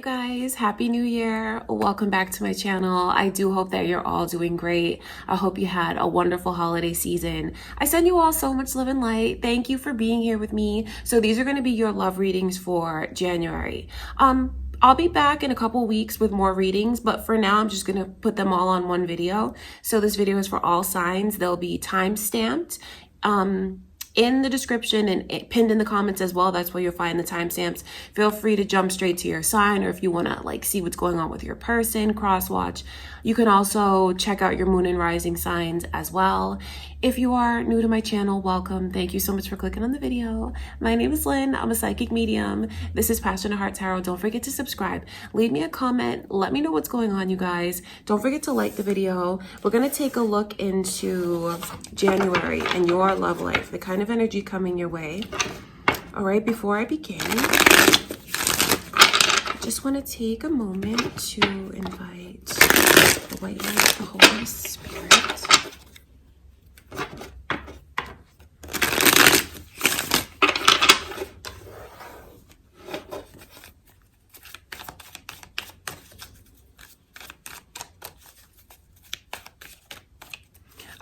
guys, happy new year. Welcome back to my channel. I do hope that you're all doing great. I hope you had a wonderful holiday season. I send you all so much love and light. Thank you for being here with me. So these are going to be your love readings for January. I'll be back in a couple weeks with more readings, but for now I'm just going to put them all on one video. So this video is for all signs. They'll be time stamped in the description and pinned in the comments as well. That's where you'll find the timestamps. Feel free to jump straight to your sign, or if you want to like see what's going on with your person, cross watch. You can also check out your moon and rising signs as well. If you are new to my channel, welcome. Thank you so much for clicking on the video. My name is Lynn. I'm a psychic medium. This is Passionate Heart Tarot. Don't forget to subscribe. Leave me a comment. Let me know what's going on, you guys. Don't forget to like the video. We're going to take a look into January and your love life, the kind of energy coming your way. All right, before I begin, I just want to take a moment to invite the white light, the Holy Spirit.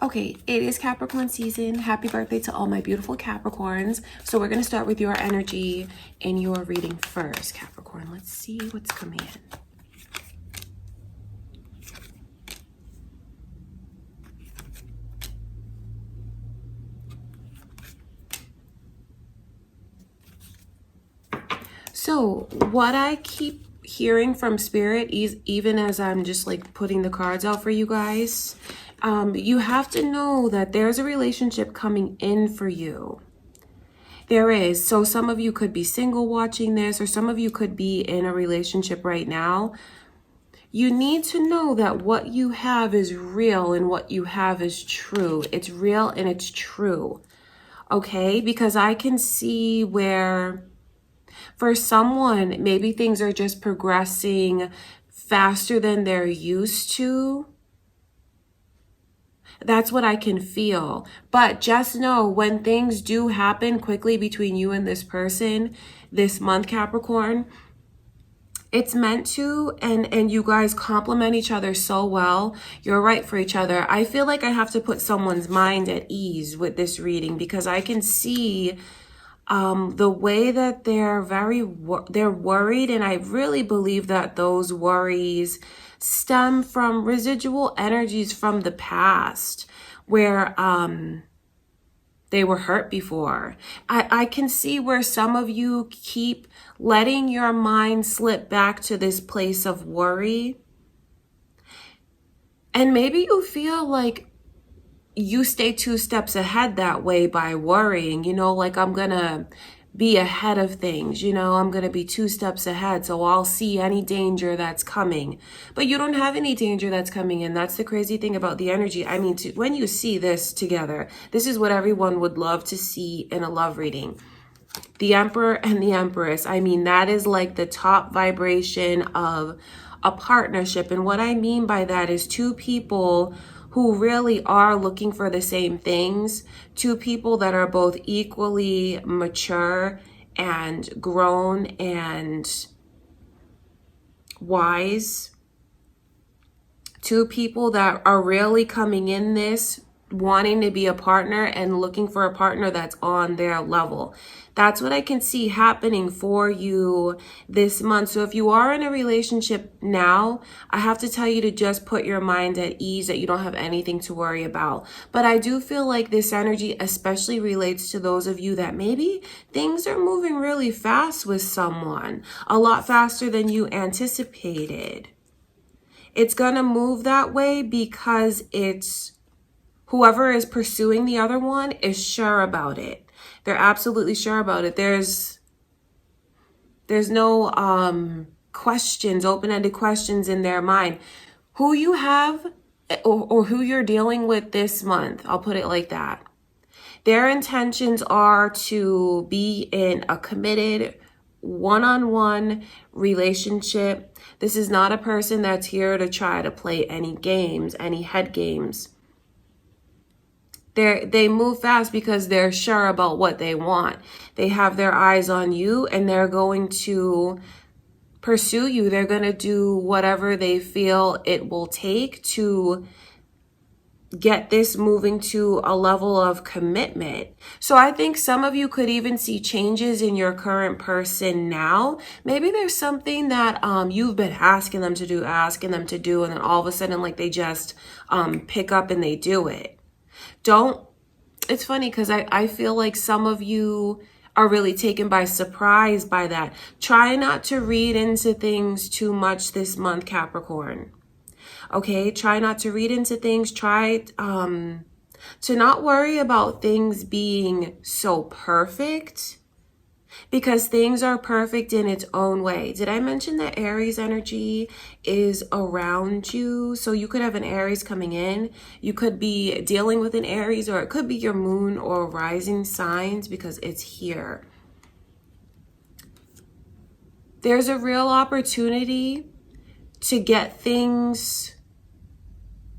Okay, it is Capricorn season. Happy birthday to all my beautiful Capricorns. So we're going to start with your energy in your reading first, Capricorn. Let's see what's coming in. So what I keep hearing from Spirit is, even as I'm just like putting the cards out for you guys, you have to know that there's a relationship coming in for you. There is. So some of you could be single watching this, or some of you could be in a relationship right now. You need to know that what you have is real and what you have is true. It's real and it's true. Okay? Because I can see where for someone, maybe things are just progressing faster than they're used to. That's what I can feel. But just know, when things do happen quickly between you and this person this month, Capricorn, it's meant to, and you guys complement each other so well. You're right for each other. I feel like I have to put someone's mind at ease with this reading, because I can see the way that they're worried, and I really believe that those worries stem from residual energies from the past, where they were hurt before. I can see where some of you keep letting your mind slip back to this place of worry, and maybe you feel like you stay 2 steps ahead that way by worrying, you know, like I'm gonna be ahead of things, you know, I'm gonna be 2 steps ahead, so I'll see any danger that's coming. But you don't have any danger that's coming in. That's the crazy thing about the energy. I mean, when you see this together, this is what everyone would love to see in a love reading. The Emperor and the Empress. I mean, that is like the top vibration of a partnership. And what I mean by that is 2 people who really are looking for the same things, 2 people that are both equally mature and grown and wise, 2 people that are really coming in this wanting to be a partner and looking for a partner that's on their level. That's what I can see happening for you this month. So if you are in a relationship now, I have to tell you to just put your mind at ease, that you don't have anything to worry about. But I do feel like this energy especially relates to those of you that maybe things are moving really fast with someone, a lot faster than you anticipated. It's gonna move that way because it's whoever is pursuing the other one is sure about it. They're absolutely sure about it. There's no questions, open-ended questions in their mind. Who you have or who you're dealing with this month, I'll put it like that. Their intentions are to be in a committed one-on-one relationship. This is not a person that's here to try to play any games, any head games. They move fast because they're sure about what they want. They have their eyes on you, and they're going to pursue you. They're going to do whatever they feel it will take to get this moving to a level of commitment. So I think some of you could even see changes in your current person now. Maybe there's something that you've been asking them to do, and then all of a sudden, like, they just pick up and they do it. It's funny because I feel like some of you are really taken by surprise by that. Try not to read into things too much this month, Capricorn. Okay, try not to read into things. Try to not worry about things being so perfect, because things are perfect in its own way. Did I mention that Aries energy is around you? So you could have an Aries coming in. You could be dealing with an Aries, or it could be your moon or rising signs, because it's here. There's a real opportunity to get things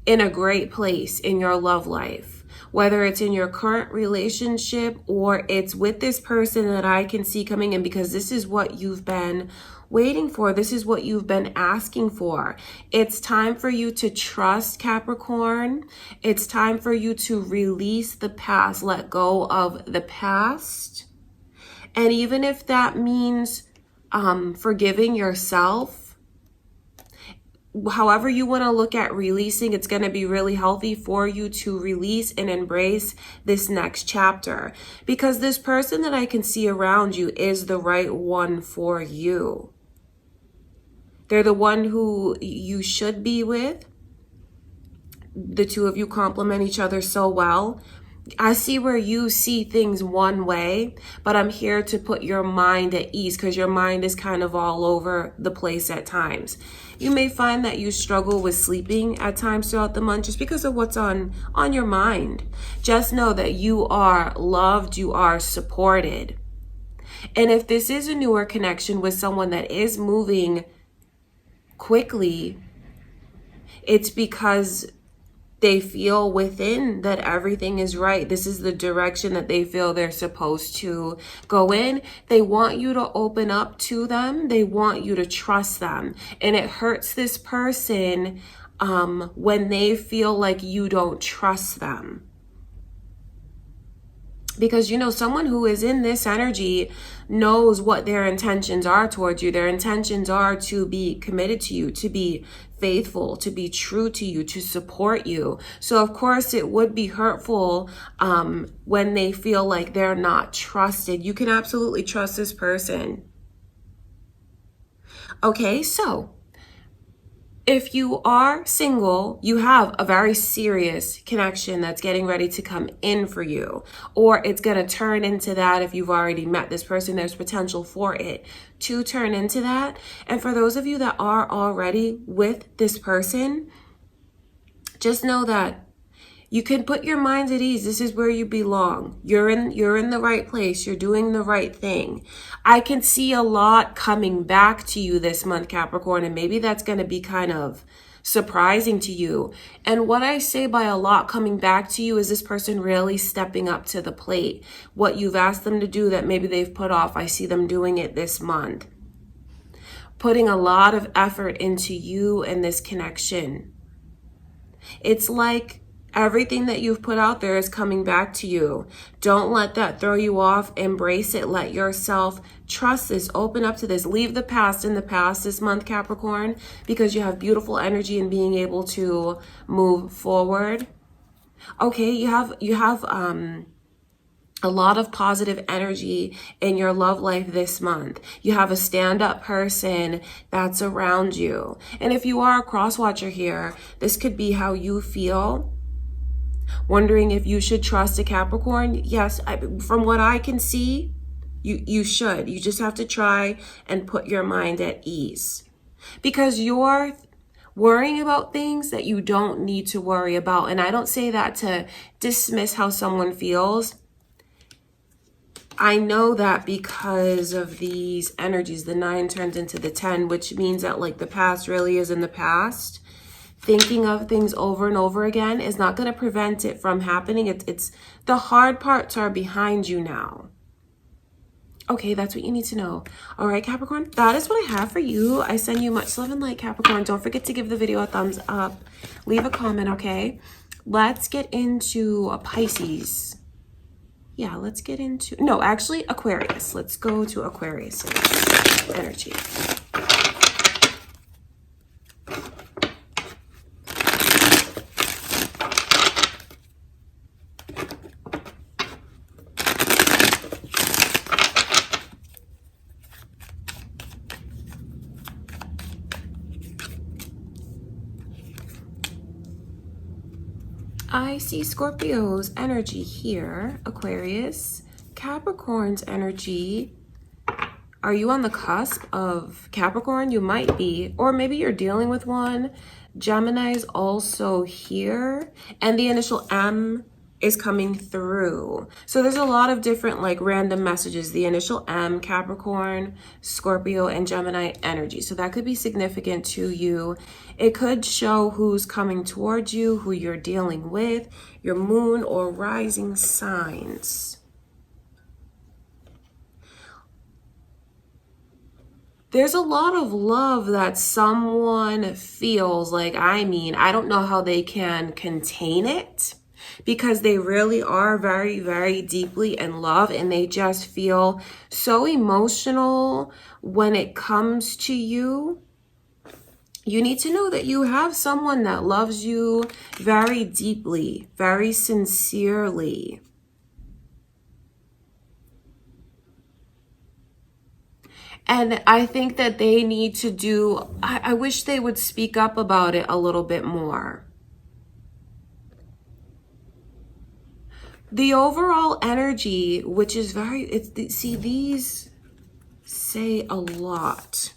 in a great place in your love life, whether it's in your current relationship or it's with this person that I can see coming in, because this is what you've been waiting for. This is what you've been asking for. It's time for you to trust, Capricorn. It's time for you to release the past, let go of the past. And even if that means forgiving yourself, however you want to look at releasing, it's going to be really healthy for you to release and embrace this next chapter, because this person that I can see around you is the right one for you. They're the one who you should be with. The two of you complement each other so well. I see where you see things one way, but I'm here to put your mind at ease, because your mind is kind of all over the place at times. You may find that you struggle with sleeping at times throughout the month just because of what's on your mind. Just know that you are loved, you are supported. And if this is a newer connection with someone that is moving quickly, it's because they feel within that everything is right. This is the direction that they feel they're supposed to go in. They want you to open up to them. They want you to trust them. And it hurts this person when they feel like you don't trust them. Because, you know, someone who is in this energy knows what their intentions are towards you. Their intentions are to be committed to you, to be faithful, to be true to you, to support you. So, of course, it would be hurtful when they feel like they're not trusted. You can absolutely trust this person. Okay, so if you are single, you have a very serious connection that's getting ready to come in for you, or it's going to turn into that. If you've already met this person, there's potential for it to turn into that. And for those of you that are already with this person, just know that you can put your minds at ease. This is where you belong. You're in the right place. You're doing the right thing. I can see a lot coming back to you this month, Capricorn, and maybe that's going to be kind of surprising to you. And what I say by a lot coming back to you is this person really stepping up to the plate. What you've asked them to do that maybe they've put off, I see them doing it this month. Putting a lot of effort into you and this connection. It's like everything that you've put out there is coming back to you. Don't let that throw you off. Embrace it. Let yourself trust this. Open up to this. Leave the past in the past this month, Capricorn, because you have beautiful energy in being able to move forward. Okay, you have a lot of positive energy in your love life this month. You have a stand-up person that's around you. And if you are a cross-watcher here, this could be how you feel. Wondering if you should trust a Capricorn? Yes, from what I can see, you should. You just have to try and put your mind at ease. Because you're worrying about things that you don't need to worry about. And I don't say that to dismiss how someone feels. I know that because of these energies, the 9 turns into the 10, which means that like the past really is in the past. Thinking of things over and over again is not going to prevent it from happening. It's the hard parts are behind you now. Okay, that's what you need to know. All right, Capricorn, that is what I have for you. I send you much love and light, Capricorn. Don't forget to give the video a thumbs up. Leave a comment, okay? Let's get into a Pisces. Yeah, let's get into... No, actually, Aquarius. Let's go to Aquarius energy. I see Scorpio's energy here, Aquarius. Capricorn's energy. Are you on the cusp of Capricorn? You might be, or maybe you're dealing with one. Gemini's also here, and the initial M is coming through. So there's a lot of different like random messages. The initial M, Capricorn, Scorpio, and Gemini energy. So that could be significant to you. It could show who's coming towards you, who you're dealing with, your moon or rising signs. There's a lot of love that someone feels like, I don't know how they can contain it because they really are very, very deeply in love and they just feel so emotional when it comes to you. You need to know that you have someone that loves you very deeply, very sincerely. And I think that they need to do, I wish they would speak up about it a little bit more. The overall energy, which is see, these say a lot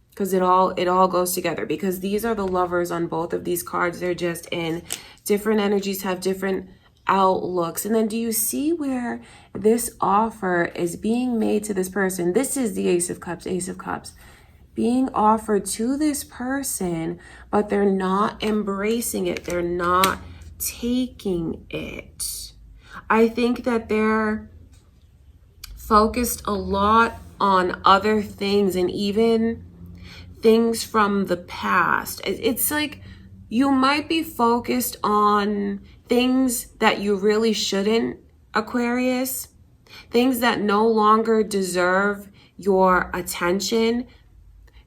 because it all goes together, because these are the lovers on both of these cards. They're just in different energies, have different outlooks. And then do you see where this offer is being made to this person? This is the Ace of Cups being offered to this person, but they're not embracing it. They're not taking it. I think that they're focused a lot on other things and even things from the past. It's like you might be focused on things that you really shouldn't, Aquarius. Things that no longer deserve your attention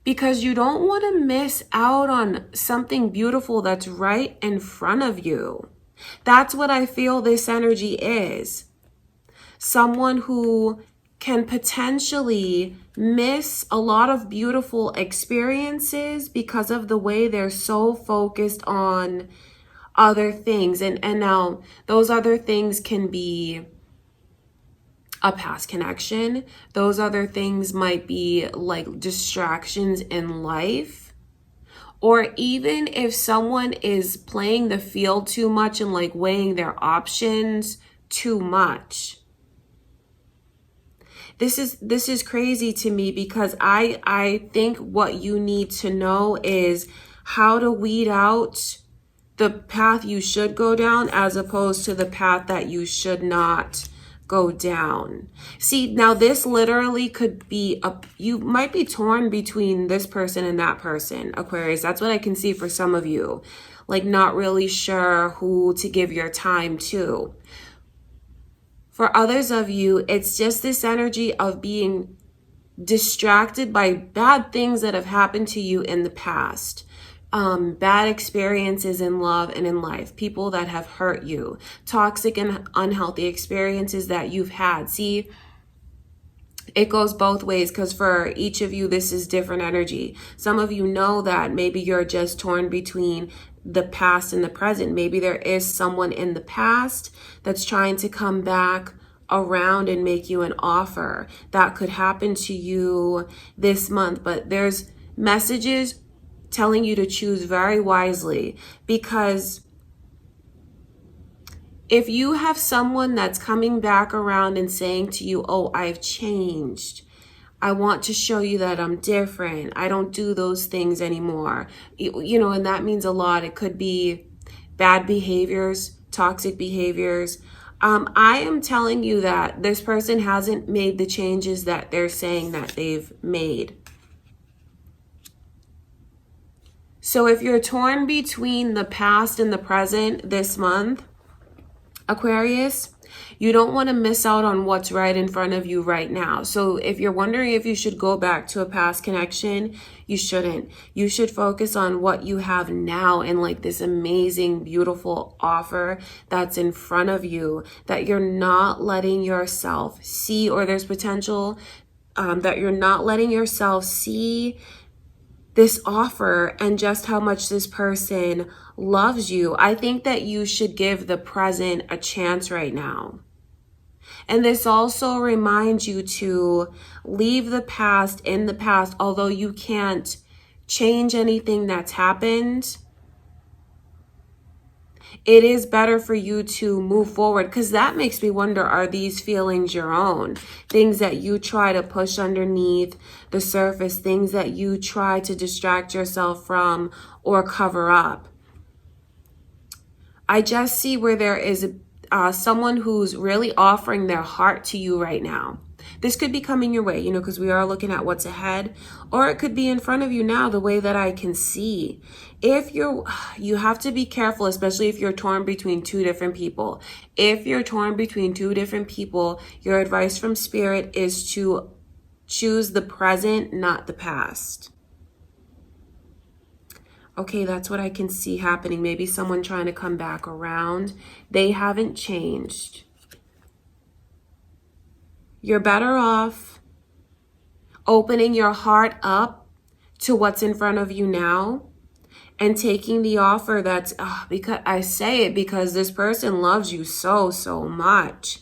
because you don't want to miss out on something beautiful that's right in front of you. That's what I feel this energy is. Someone who can potentially miss a lot of beautiful experiences because of the way they're so focused on other things. And now those other things can be a past connection. Those other things might be like distractions in life. Or even if someone is playing the field too much and like weighing their options too much. This is crazy to me because I think what you need to know is how to weed out the path you should go down as opposed to the path that you should not go down. See, now this literally could be you might be torn between this person and that person, Aquarius. That's what I can see for some of you. Like not really sure who to give your time to. For others of you, it's just this energy of being distracted by bad things that have happened to you in the past. Bad experiences in love and in life, people that have hurt you, toxic and unhealthy experiences that you've had. See, it goes both ways because for each of you, this is different energy. Some of you know that maybe you're just torn between the past and the present. Maybe there is someone in the past that's trying to come back around and make you an offer. That could happen to you this month, but there's messages telling you to choose very wisely, because if you have someone that's coming back around and saying to you, oh, I've changed, I want to show you that I'm different, I don't do those things anymore, you know, and that means a lot. It could be bad behaviors, toxic behaviors, I am telling you that this person hasn't made the changes that they're saying that they've made. So if you're torn between the past and the present this month, Aquarius, you don't want to miss out on what's right in front of you right now. So if you're wondering if you should go back to a past connection, you shouldn't. You should focus on what you have now and like this amazing, beautiful offer that's in front of you that you're not letting yourself see, or there's potential that you're not letting yourself see this offer and just how much this person loves you. I think that you should give the present a chance right now. And this also reminds you to leave the past in the past. Although you can't change anything that's happened, it is better for you to move forward, because that makes me wonder, are these feelings your own? Things that you try to push underneath the surface, things that you try to distract yourself from or cover up. I just see where there is someone who's really offering their heart to you right now. This could be coming your way, because we are looking at what's ahead, or it could be in front of you now, the way that I can see. If you have to be careful, especially if you're torn between two different people. If you're torn between two different people, your advice from Spirit is to choose the present, not the past. Okay, that's what I can see happening. Maybe someone trying to come back around. They haven't changed. You're better off opening your heart up to what's in front of you now and taking the offer that's, because I say it because this person loves you so, so much.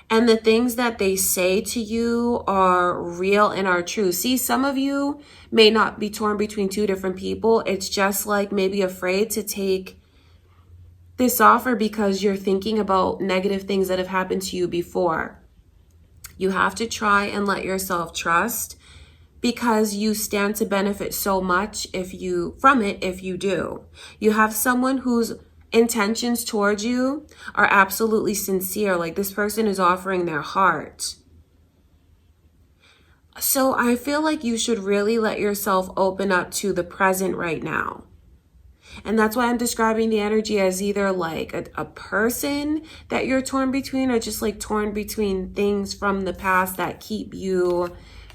And the things that they say to you are real and are true. See, some of you may not be torn between two different people. It's just like maybe afraid to take this offer because you're thinking about negative things that have happened to you before. You have to try and let yourself trust, because you stand to benefit so much if you do. You have someone whose intentions towards you are absolutely sincere. Like, this person is offering their heart. So I feel like you should really let yourself open up to the present right now. And that's why I'm describing the energy as either like a person that you're torn between, or just like torn between things from the past that keep you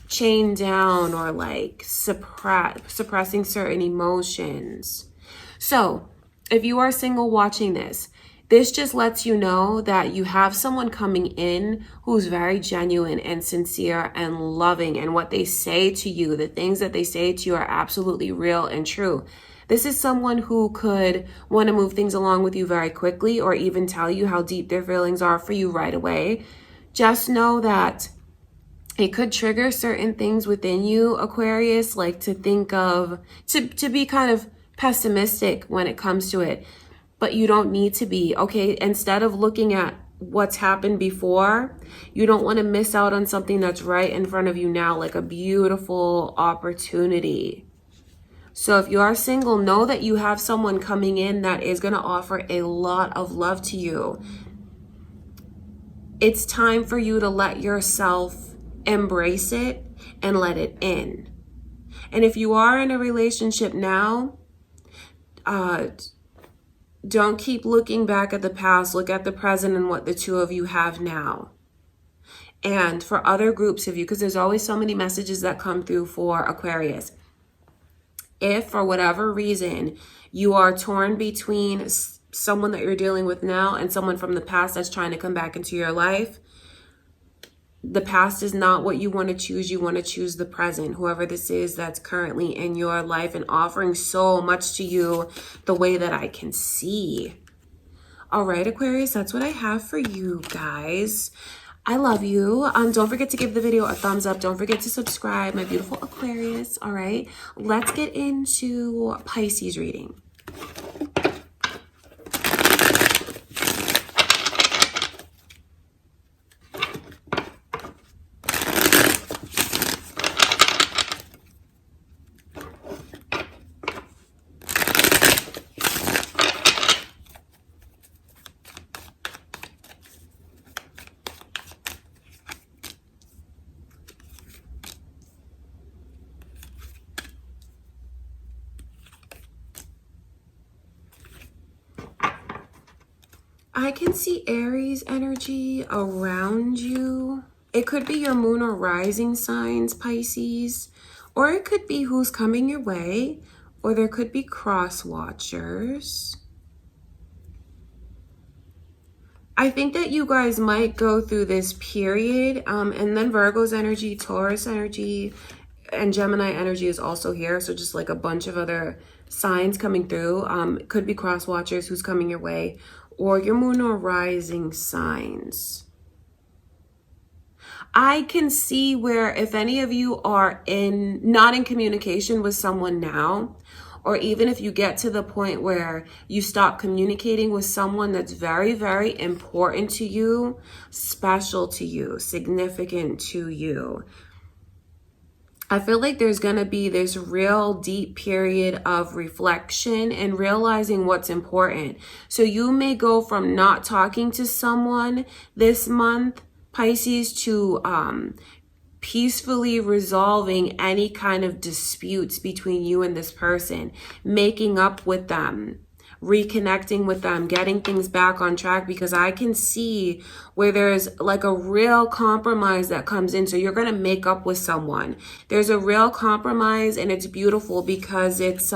chained down, or like suppressing certain emotions. So if you are single watching this, this just lets you know that you have someone coming in who's very genuine and sincere and loving, and what they say to you, the things that they say to you, are absolutely real and true. This is someone who could want to move things along with you very quickly, or even tell you how deep their feelings are for you right away. Just know that it could trigger certain things within you, Aquarius, like to think of, to be kind of pessimistic when it comes to it. But you don't need to be, okay? Instead of looking at what's happened before, you don't want to miss out on something that's right in front of you now, like a beautiful opportunity. So if you are single, know that you have someone coming in that is going to offer a lot of love to you. It's time for you to let yourself embrace it and let it in. And if you are in a relationship now, don't keep looking back at the past. Look at the present and what the two of you have now. And for other groups of you, because there's always so many messages that come through for Aquarius. If for whatever reason you are torn between someone that you're dealing with now and someone from the past that's trying to come back into your life, the past is not what you want to choose. You want to choose the present, whoever this is that's currently in your life and offering so much to you the way that I can see. All right, Aquarius, that's what I have for you guys. I love you. Don't forget to give the video a thumbs up. Don't forget to subscribe, my beautiful Aquarius. All right, let's get into Pisces reading. I can see Aries energy around you. It could be your moon or rising signs, Pisces, or it could be who's coming your way, or there could be cross watchers. I think that you guys might go through this period, and then Virgo's energy, Taurus energy, and Gemini energy is also here. So just like a bunch of other signs coming through. It could be cross watchers who's coming your way, or your moon or rising signs. I can see where if any of you are not in communication with someone now, or even if you get to the point where you stop communicating with someone that's very, very important to you, special to you, significant to you, I feel like there's going to be this real deep period of reflection and realizing what's important. So you may go from not talking to someone this month, Pisces, to peacefully resolving any kind of disputes between you and this person, making up with them, reconnecting with them, getting things back on track, because I can see where there's like a real compromise that comes in. So you're going to make up with someone. There's a real compromise, and it's beautiful because it's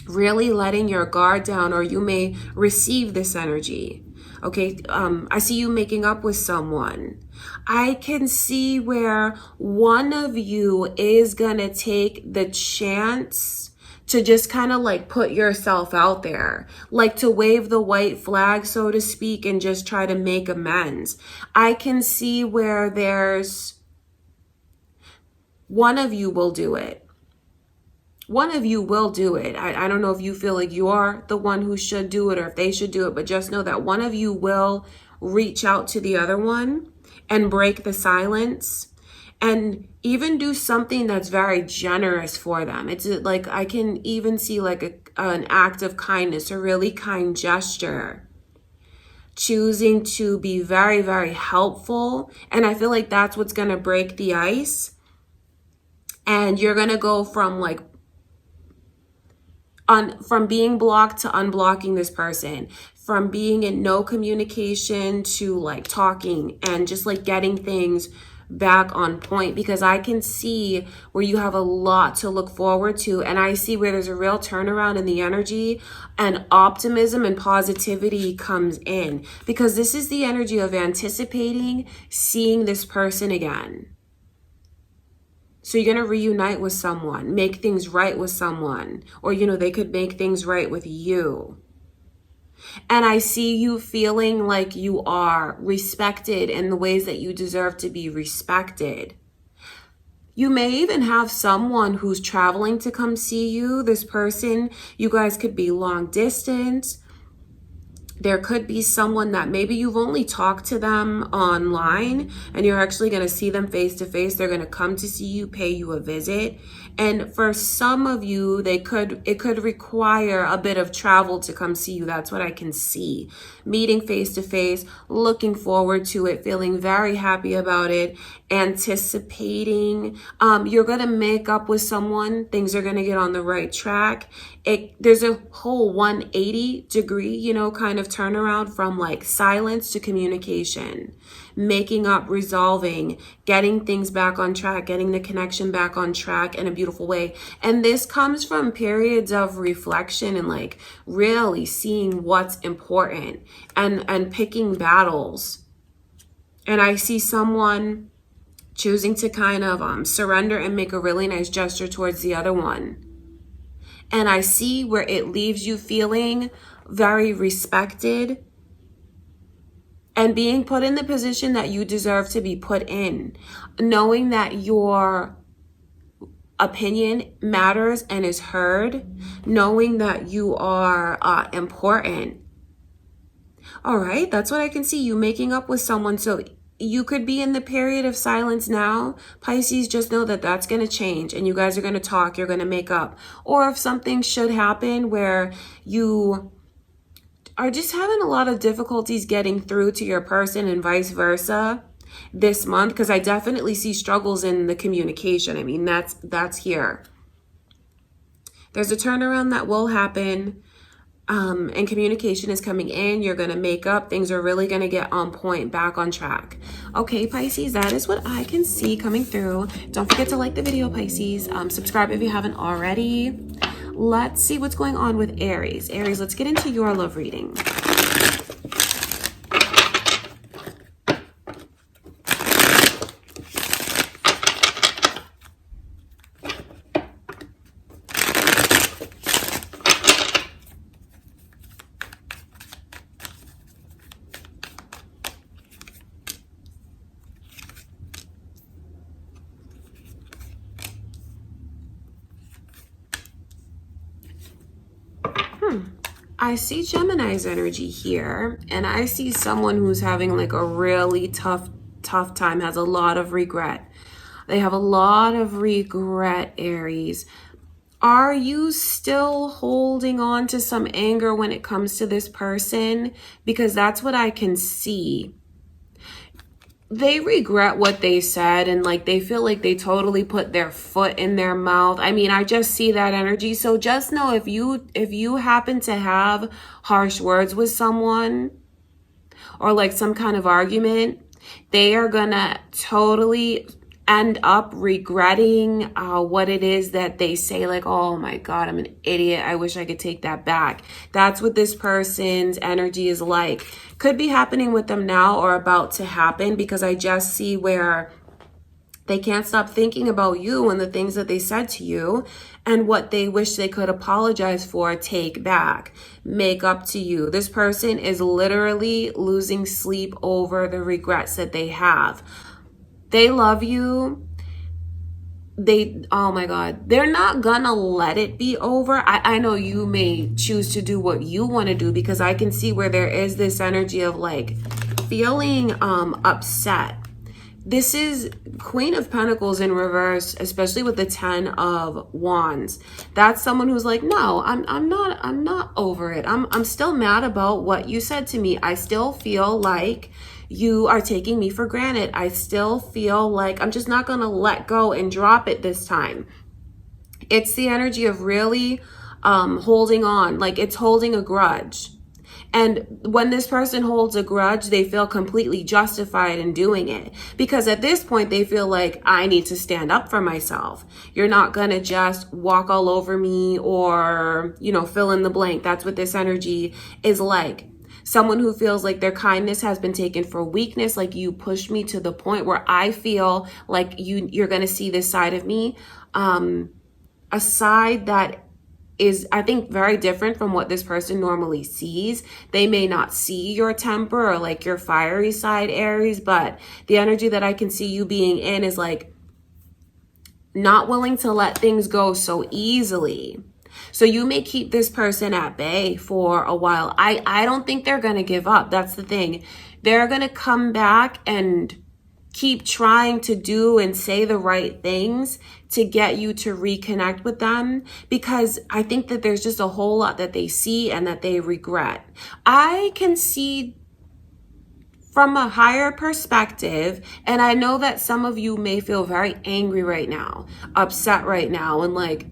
really letting your guard down, or you may receive this energy. Okay, I see you making up with someone. I can see where one of you is going to take the chance to just kind of like put yourself out there, like to wave the white flag, so to speak, and just try to make amends. I can see where there's one of you will do it. One of you will do it. I don't know if you feel like you are the one who should do it or if they should do it, but just know that one of you will reach out to the other one and break the silence and even do something that's very generous for them. It's like, I can even see like an act of kindness, a really kind gesture, choosing to be very, very helpful. And I feel like that's what's going to break the ice. And you're going to go from like from being blocked to unblocking this person, from being in no communication to like talking and just like getting things back on point, because I can see where you have a lot to look forward to, and I see where there's a real turnaround in the energy and optimism and positivity comes in, because this is the energy of anticipating seeing this person again. So you're going to reunite with someone, make things right with someone, or, you know, they could make things right with you. And I see you feeling like you are respected in the ways that you deserve to be respected. You may even have someone who's traveling to come see you. This person, you guys could be long distance. There could be someone that maybe you've only talked to them online and you're actually going to see them face to face. They're going to come to see you, pay you a visit. And for some of you, it could require a bit of travel to come see you. That's what I can see. Meeting face to face, looking forward to it, feeling very happy about it, anticipating. You're going to make up with someone. Things are going to get on the right track. There's a whole 180 degree, you know, kind of turnaround from like silence to communication, making up, resolving, getting things back on track, getting the connection back on track in a beautiful way. And this comes from periods of reflection and like really seeing what's important and picking battles. And I see someone choosing to kind of surrender and make a really nice gesture towards the other one. And I see where it leaves you feeling very respected and being put in the position that you deserve to be put in, knowing that your opinion matters and is heard, knowing that you are important. All right, that's what I can see, you making up with someone. So you could be in the period of silence now, Pisces. Just know that that's going to change and you guys are going to talk, you're going to make up. Or if something should happen where you are just having a lot of difficulties getting through to your person and vice versa this month, because I definitely see struggles in the communication. I mean, that's here. There's a turnaround that will happen. and communication is coming in. You're going to make up. Things are really going to get on point, back on track. Okay, Pisces, that is what I can see coming through. Don't forget to like the video, Pisces. Subscribe if you haven't already. Let's see what's going on with Aries. Aries, let's get into your love reading. I see Gemini's energy here, and I see someone who's having like a really tough time, has a lot of regret. They have a lot of regret, Aries. Are you still holding on to some anger when it comes to this person? Because that's what I can see. They regret what they said, and like they feel like they totally put their foot in their mouth. I mean, I just see that energy. So just know if you happen to have harsh words with someone or like some kind of argument, they are gonna totally end up regretting what it is that they say. Like, oh my God, I'm an idiot. I wish I could take that back. That's what this person's energy is like. Could be happening with them now or about to happen, because I just see where they can't stop thinking about you and the things that they said to you and what they wish they could apologize for, take back, make up to you. This person is literally losing sleep over the regrets that they have. They love you. Oh my God, they're not gonna let it be over. I know you may choose to do what you want to do, because I can see where there is this energy of like feeling upset. This is Queen of Pentacles in reverse, especially with the 10 of Wands. That's someone who's like, no, I'm not over it. I'm still mad about what you said to me. I still feel like you are taking me for granted. I still feel like I'm just not going to let go and drop it this time. It's the energy of really holding on, like it's holding a grudge. And when this person holds a grudge, they feel completely justified in doing it, because at this point they feel like, I need to stand up for myself. You're not going to just walk all over me or, you know, fill in the blank. That's what this energy is like. Someone who feels like their kindness has been taken for weakness, like you pushed me to the point where I feel like you're going to see this side of me, a side that is, I think, very different from what this person normally sees. They may not see your temper or like your fiery side, Aries, but the energy that I can see you being in is like not willing to let things go so easily. So you may keep this person at bay for a while. I don't think they're going to give up. That's the thing. They're going to come back and keep trying to do and say the right things to get you to reconnect with them, because I think that there's just a whole lot that they see and that they regret. I can see from a higher perspective, and I know that some of you may feel very angry right now, upset right now, and like,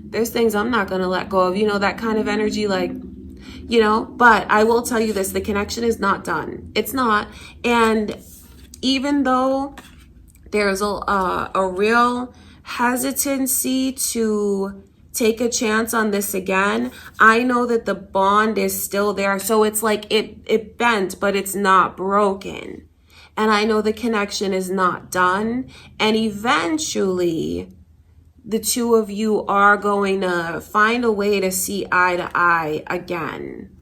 there's things I'm not going to let go of, you know, that kind of energy, like, you know. But I will tell you this, the connection is not done. It's not. And even though there's a real hesitancy to take a chance on this again, I know that the bond is still there. So it's like it bent, but it's not broken. And I know the connection is not done. And eventually the two of you are going to find a way to see eye to eye again.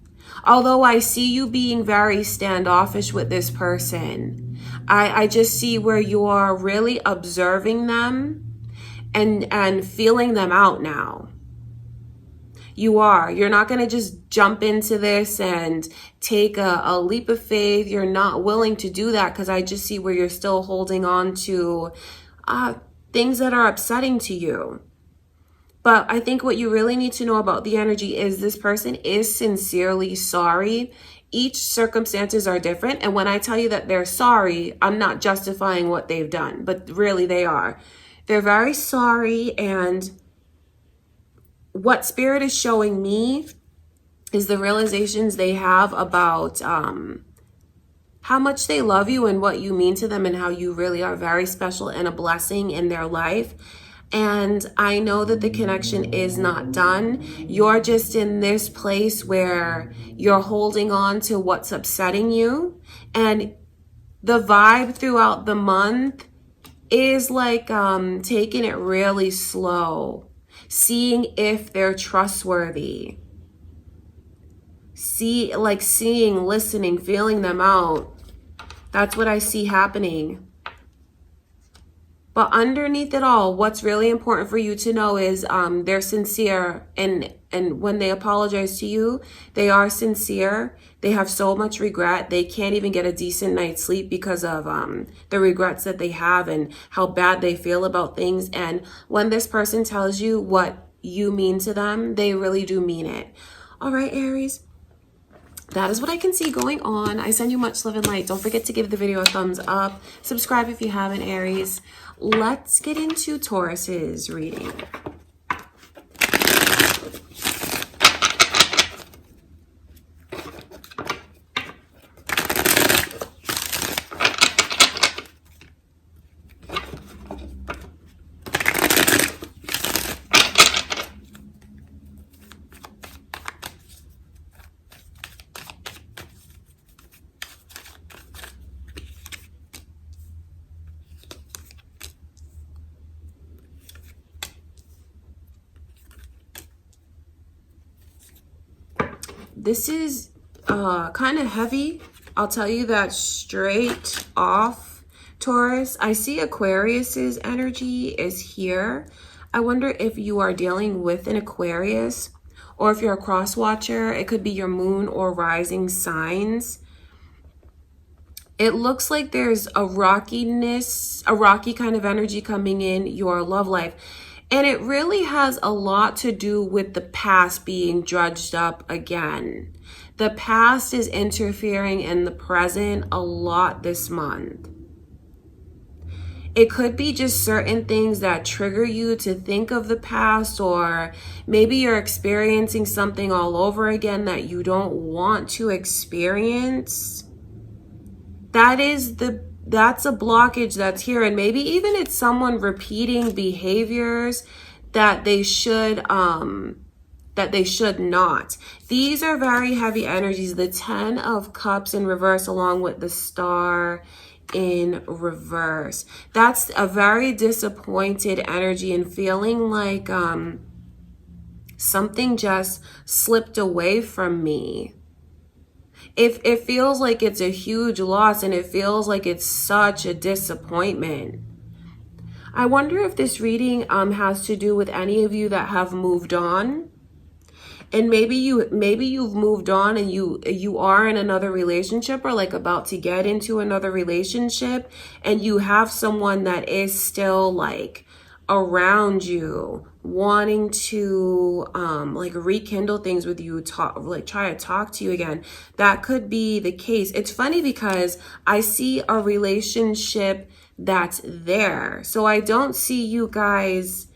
Although I see you being very standoffish with this person, I just see where you are really observing them and feeling them out now. You are. You're not going to just jump into this and take a leap of faith. You're not willing to do that, because I just see where you're still holding on to things that are upsetting to you. But I think what you really need to know about the energy is this person is sincerely sorry. Each circumstances are different. And when I tell you that they're sorry, I'm not justifying what they've done, but really they are. They're very sorry. And what Spirit is showing me is the realizations they have about how much they love you and what you mean to them and how you really are very special and a blessing in their life. And I know that the connection is not done. You're just in this place where you're holding on to what's upsetting you. And the vibe throughout the month is like taking it really slow, seeing if they're trustworthy. Seeing, listening, feeling them out. That's what I see happening. But underneath it all, what's really important for you to know is they're sincere. And when they apologize to you, they are sincere. They have so much regret. They can't even get a decent night's sleep because of the regrets that they have and how bad they feel about things. And when this person tells you what you mean to them, they really do mean it. All right, Aries. That is what I can see going on. I send you much love and light. Don't forget to give the video a thumbs up. Subscribe if you haven't, Aries. Let's get into Taurus's reading. This is kind of heavy. I'll tell you that straight off, Taurus. I see Aquarius's energy is here. I wonder if you are dealing with an Aquarius or if you're a cross watcher. It could be your moon or rising signs. It looks like there's a rocky kind of energy coming in your love life. And it really has a lot to do with the past being dredged up again. The past is interfering in the present a lot this month. It could be just certain things that trigger you to think of the past, or maybe you're experiencing something all over again that you don't want to experience. That's a blockage that's here. And maybe even it's someone repeating behaviors that they should not. These are very heavy energies. The 10 of Cups in reverse along with the Star in reverse. That's a very disappointed energy and feeling like something just slipped away from me. If it feels like it's a huge loss and it feels like it's such a disappointment. I wonder if this reading has to do with any of you that have moved on. And maybe you've moved on and you are in another relationship or like about to get into another relationship, and you have someone that is still like around you, wanting to like rekindle things with you, try to talk to you again. That could be the case. It's funny because I see a relationship that's there. So I don't see you guys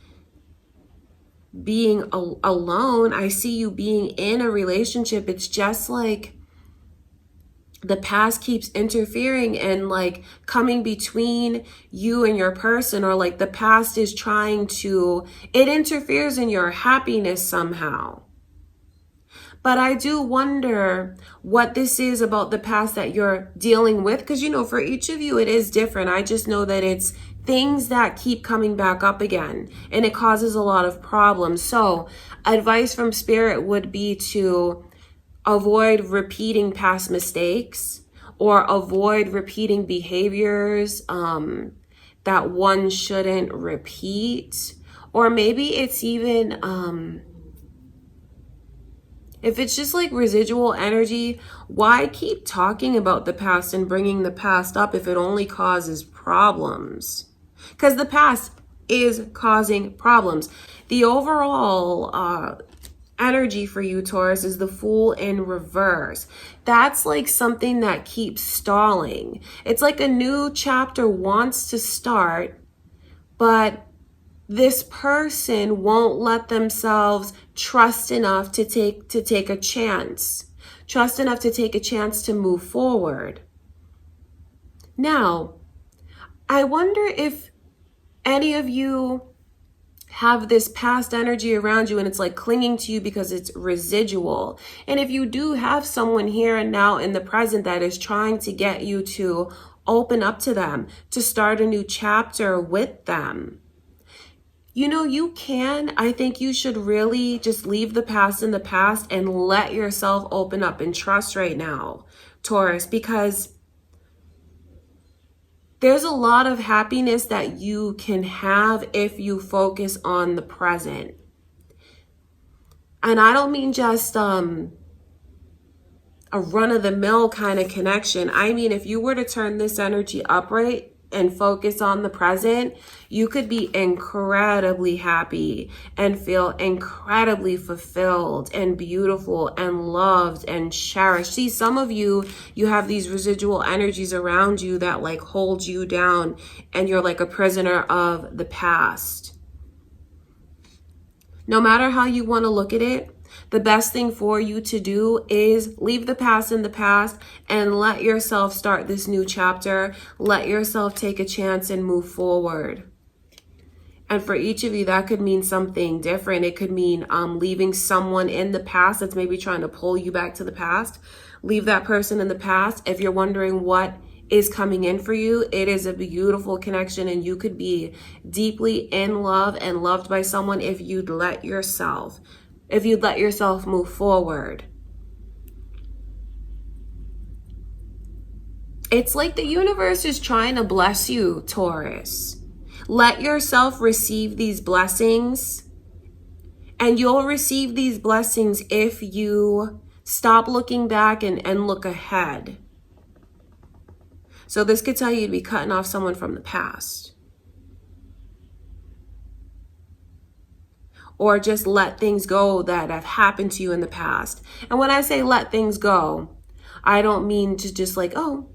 being alone. I see you being in a relationship. It's just like the past keeps interfering and like coming between you and your person, or like the past is it interferes in your happiness somehow. But I do wonder what this is about the past that you're dealing with, because for each of you it is different. I just know that it's things that keep coming back up again and it causes a lot of problems. So advice from Spirit would be to avoid repeating past mistakes or avoid repeating behaviors that one shouldn't repeat. Or maybe it's even, if it's just like residual energy, why keep talking about the past and bringing the past up if it only causes problems? Because the past is causing problems. The overall energy for you, Taurus, is the Fool in reverse. That's like something that keeps stalling. It's like a new chapter wants to start, but this person won't let themselves trust enough to take a chance. Trust enough to take a chance to move forward. Now, I wonder if any of you have this past energy around you and it's like clinging to you because it's residual. And if you do have someone here and now in the present that is trying to get you to open up to them, to start a new chapter with them, you know, you can. I think you should really just leave the past in the past and let yourself open up and trust right now, Taurus, because there's a lot of happiness that you can have if you focus on the present. And I don't mean just a run-of-the-mill kind of connection. I mean, if you were to turn this energy upright and focus on the present, you could be incredibly happy and feel incredibly fulfilled and beautiful and loved and cherished. See, some of you have these residual energies around you that like hold you down and you're like a prisoner of the past. No matter how you want to look at it, the best thing for you to do is leave the past in the past and let yourself start this new chapter. Let yourself take a chance and move forward. And for each of you, that could mean something different. It could mean leaving someone in the past that's maybe trying to pull you back to the past. Leave that person in the past. If you're wondering what is coming in for you, it is a beautiful connection, and you could be deeply in love and loved by someone if you'd let yourself move forward. It's like the universe is trying to bless you, Taurus. Let yourself receive these blessings, and you'll receive these blessings if you stop looking back and look ahead. So this could tell you to be cutting off someone from the past. Or just let things go that have happened to you in the past. And when I say let things go, I don't mean to just like, oh,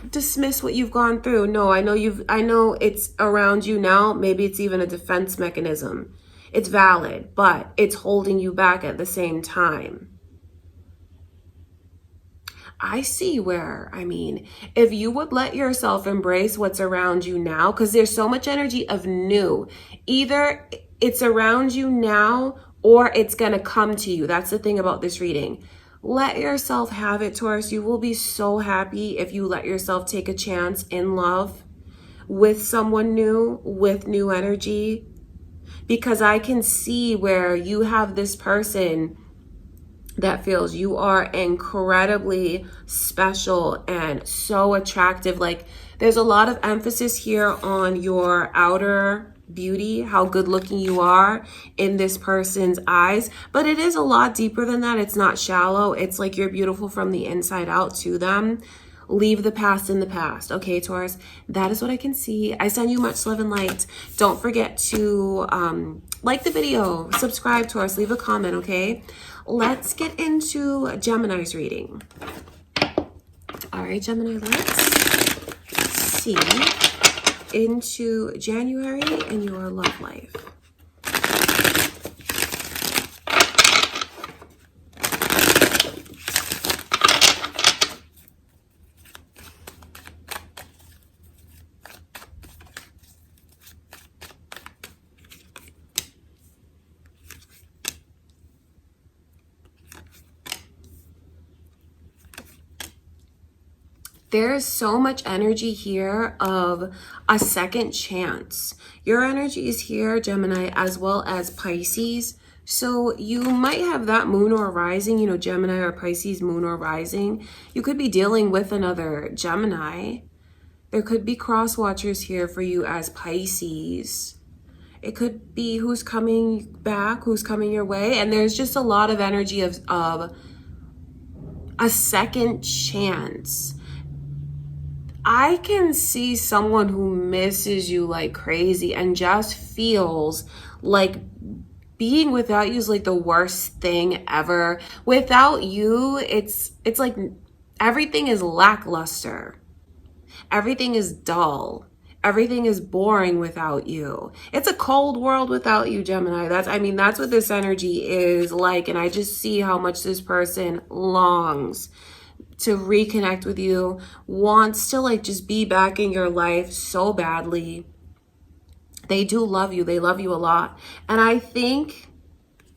dismiss what you've gone through. No, I know it's around you now. Maybe it's even a defense mechanism. It's valid, but it's holding you back at the same time. I see where, if you would let yourself embrace what's around you now, because there's so much energy of new. Either it's around you now or it's going to come to you. That's the thing about this reading. Let yourself have it, Taurus. You will be so happy if you let yourself take a chance in love with someone new, with new energy. Because I can see where you have this person that feels you are incredibly special and so attractive. Like, there's a lot of emphasis here on your outer beauty, how good looking you are in this person's eyes, but it is a lot deeper than that. It's not shallow. It's like you're beautiful from the inside out to them. Leave the past in the past. Okay, Taurus, that is what I can see. I send you much love and light. Don't forget to like the video, subscribe, Taurus, leave a comment, okay? Let's get into Gemini's reading. All right, Gemini, let's see into January in your love life. There's so much energy here of a second chance. Your energy is here, Gemini, as well as Pisces. So you might have that moon or rising, Gemini or Pisces moon or rising. You could be dealing with another Gemini. There could be cross watchers here for you as Pisces. It could be who's coming back, who's coming your way. And there's just a lot of energy of a second chance. I can see someone who misses you like crazy and just feels like being without you is like the worst thing ever. Without you, it's like everything is lackluster. Everything is dull. everything is boring without you. It's a cold world without you, Gemini. That's what this energy is like. And I just see how much this person longs to reconnect with you, wants to like just be back in your life so badly. They do love you. They love you a lot. And I think,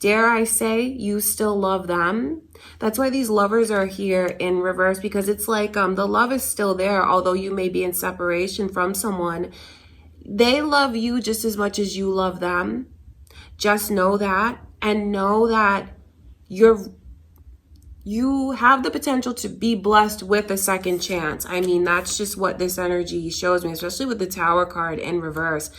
dare I say, you still love them. That's why these lovers are here in reverse, because it's like the love is still there, although you may be in separation from someone. They love you just as much as you love them. Just know that, and know that you have the potential to be blessed with a second chance. I mean, that's just what this energy shows me, especially with the Tower card in reverse.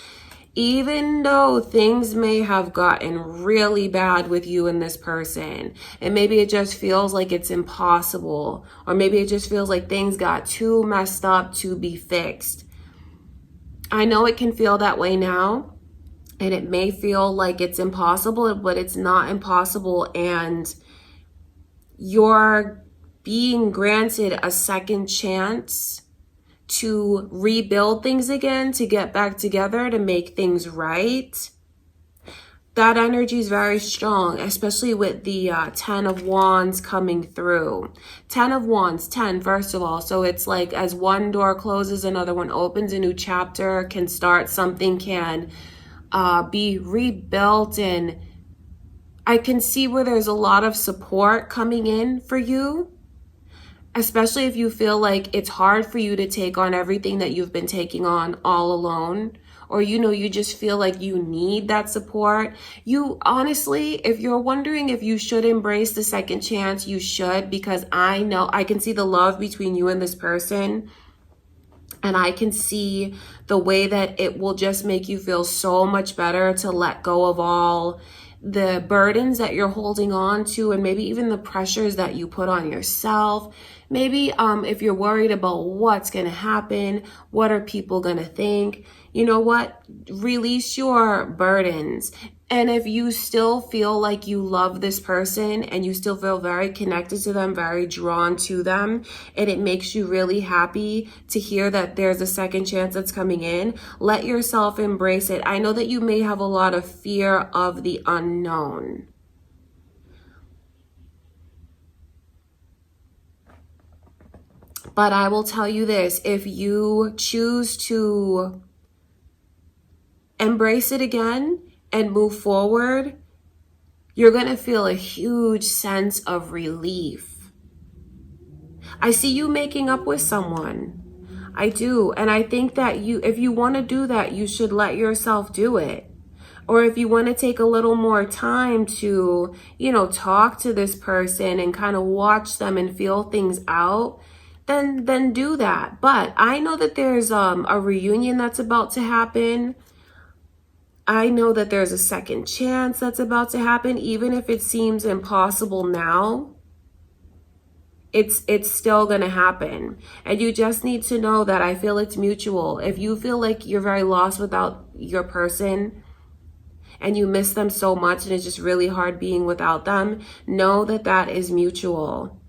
Even though things may have gotten really bad with you and this person, and maybe it just feels like it's impossible, or maybe it just feels like things got too messed up to be fixed. I know it can feel that way now, and it may feel like it's impossible, but it's not impossible, and you're being granted a second chance to rebuild things again, to get back together, to make things right. That energy is very strong, especially with the 10 of Wands coming through. 10 of Wands, 10, first of all. So it's like as one door closes, another one opens, a new chapter can start, something can be rebuilt. And I can see where there's a lot of support coming in for you, especially if you feel like it's hard for you to take on everything that you've been taking on all alone, or you just feel like you need that support. You honestly, if you're wondering if you should embrace the second chance, you should, because I know I can see the love between you and this person, and I can see the way that it will just make you feel so much better to let go of all the burdens that you're holding on to, and maybe even the pressures that you put on yourself. Maybe if you're worried about what's going to happen, what are people going to think, you know what? Release your burdens. And if you still feel like you love this person and you still feel very connected to them, very drawn to them, and it makes you really happy to hear that there's a second chance that's coming in, let yourself embrace it. I know that you may have a lot of fear of the unknown. But I will tell you this, if you choose to embrace it again and move forward, you're going to feel a huge sense of relief. I see you making up with someone. I do. And I think that if you want to do that, you should let yourself do it. Or if you want to take a little more time to, talk to this person and kind of watch them and feel things out, then do that. But I know that there's a reunion that's about to happen. I know that there's a second chance that's about to happen. Even if it seems impossible now, it's still going to happen. And you just need to know that I feel it's mutual. If you feel like you're very lost without your person and you miss them so much and it's just really hard being without them, know that that is mutual.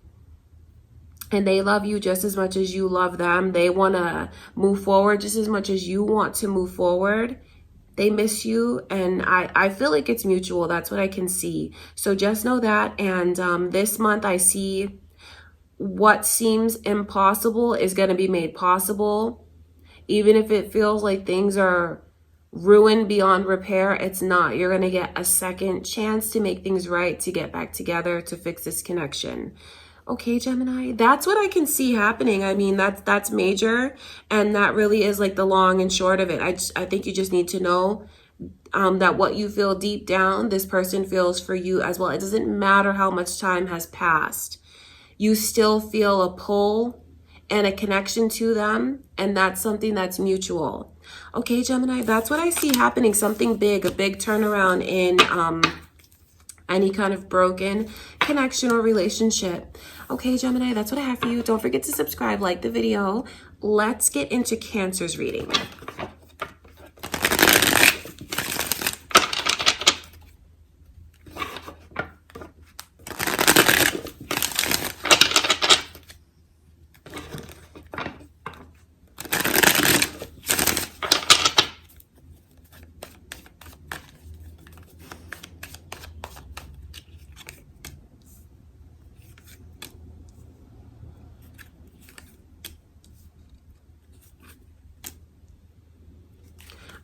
And they love you just as much as you love them. They want to move forward just as much as you want to move forward. They miss you, and I feel like it's mutual. That's what I can see. So just know that. And this month I see what seems impossible is going to be made possible. Even if it feels like things are ruined beyond repair, it's not. You're going to get a second chance to make things right, to get back together, to fix this connection. Okay, Gemini, that's what I can see happening. I mean, that's major, and that really is like the long and short of it. I think you just need to know that what you feel deep down, this person feels for you as well. It doesn't matter how much time has passed. You still feel a pull and a connection to them, and that's something that's mutual. Okay, Gemini, that's what I see happening. Something big, a big turnaround in any kind of broken connection or relationship. Okay, Gemini, that's what I have for you. Don't forget to subscribe, like the video. Let's get into Cancer's reading.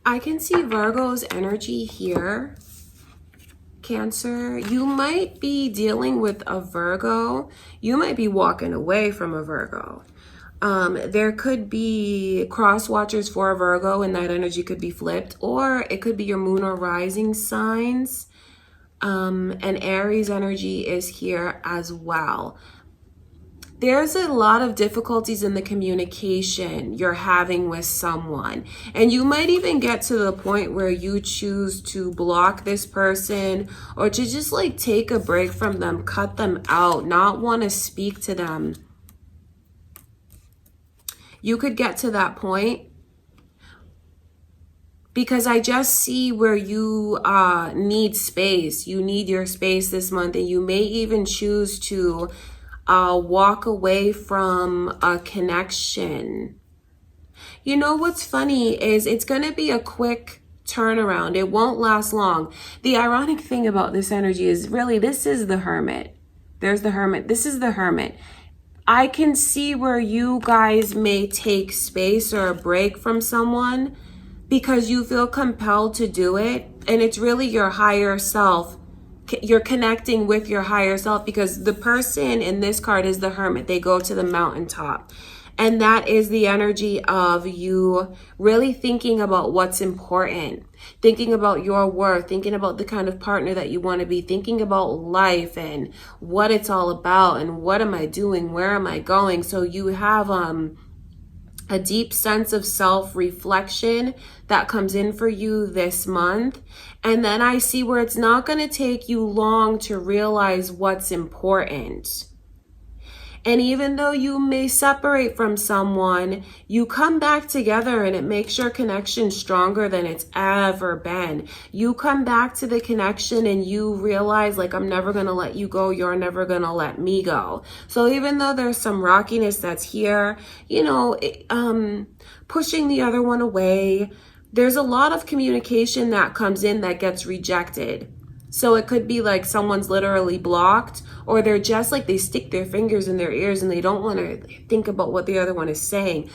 I can see Virgo's energy here. Cancer, you might be dealing with a Virgo. You might be walking away from a Virgo. There could be cross watchers for a Virgo and that energy could be flipped, or it could be your moon or rising signs. And Aries energy is here as well. There's a lot of difficulties in the communication you're having with someone. And you might even get to the point where you choose to block this person or to just like take a break from them, cut them out, not want to speak to them. You could get to that point because I just see where you need space. You need your space this month, and you may even choose to walk away from a connection. You know what's funny is it's going to be a quick turnaround. It won't last long. The ironic thing about this energy is really this is the Hermit. There's the Hermit. This is the Hermit. I can see where you guys may take space or a break from someone because you feel compelled to do it. And it's really your higher self. You're connecting with your higher self because the person in this card is the Hermit. They go to the mountaintop. And that is the energy of you really thinking about what's important, thinking about your worth, thinking about the kind of partner that you want to be, thinking about life and what it's all about and what am I doing, where am I going. So you have a deep sense of self-reflection that comes in for you this month. And then I see where it's not going to take you long to realize what's important. And even though you may separate from someone, you come back together and it makes your connection stronger than it's ever been. You come back to the connection and you realize, like, I'm never going to let you go. You're never going to let me go. So even though there's some rockiness that's here, you know, pushing the other one away, there's a lot of communication that comes in that gets rejected. So it could be like someone's literally blocked, or they're just like they stick their fingers in their ears and they don't want to think about what the other one is saying.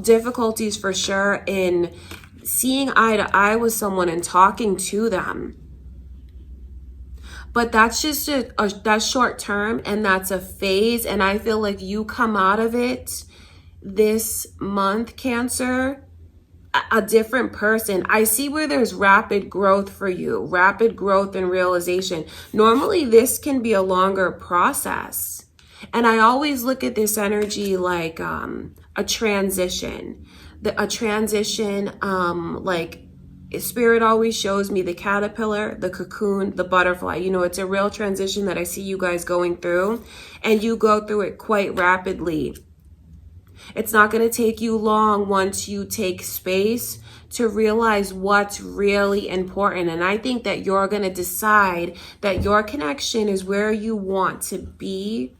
Difficulties for sure in seeing eye to eye with someone and talking to them. But that's just that's short term and that's a phase. And I feel like you come out of it this month, Cancer, a different person. I see where there's rapid growth for you, rapid growth and realization. Normally this can be a longer process. And I always look at this energy like a transition. Like Spirit always shows me the caterpillar, the cocoon, the butterfly. You know, it's a real transition that I see you guys going through, and you go through it quite rapidly. It's not going to take you long once you take space to realize what's really important. And I think that you're going to decide that your connection is where you want to be.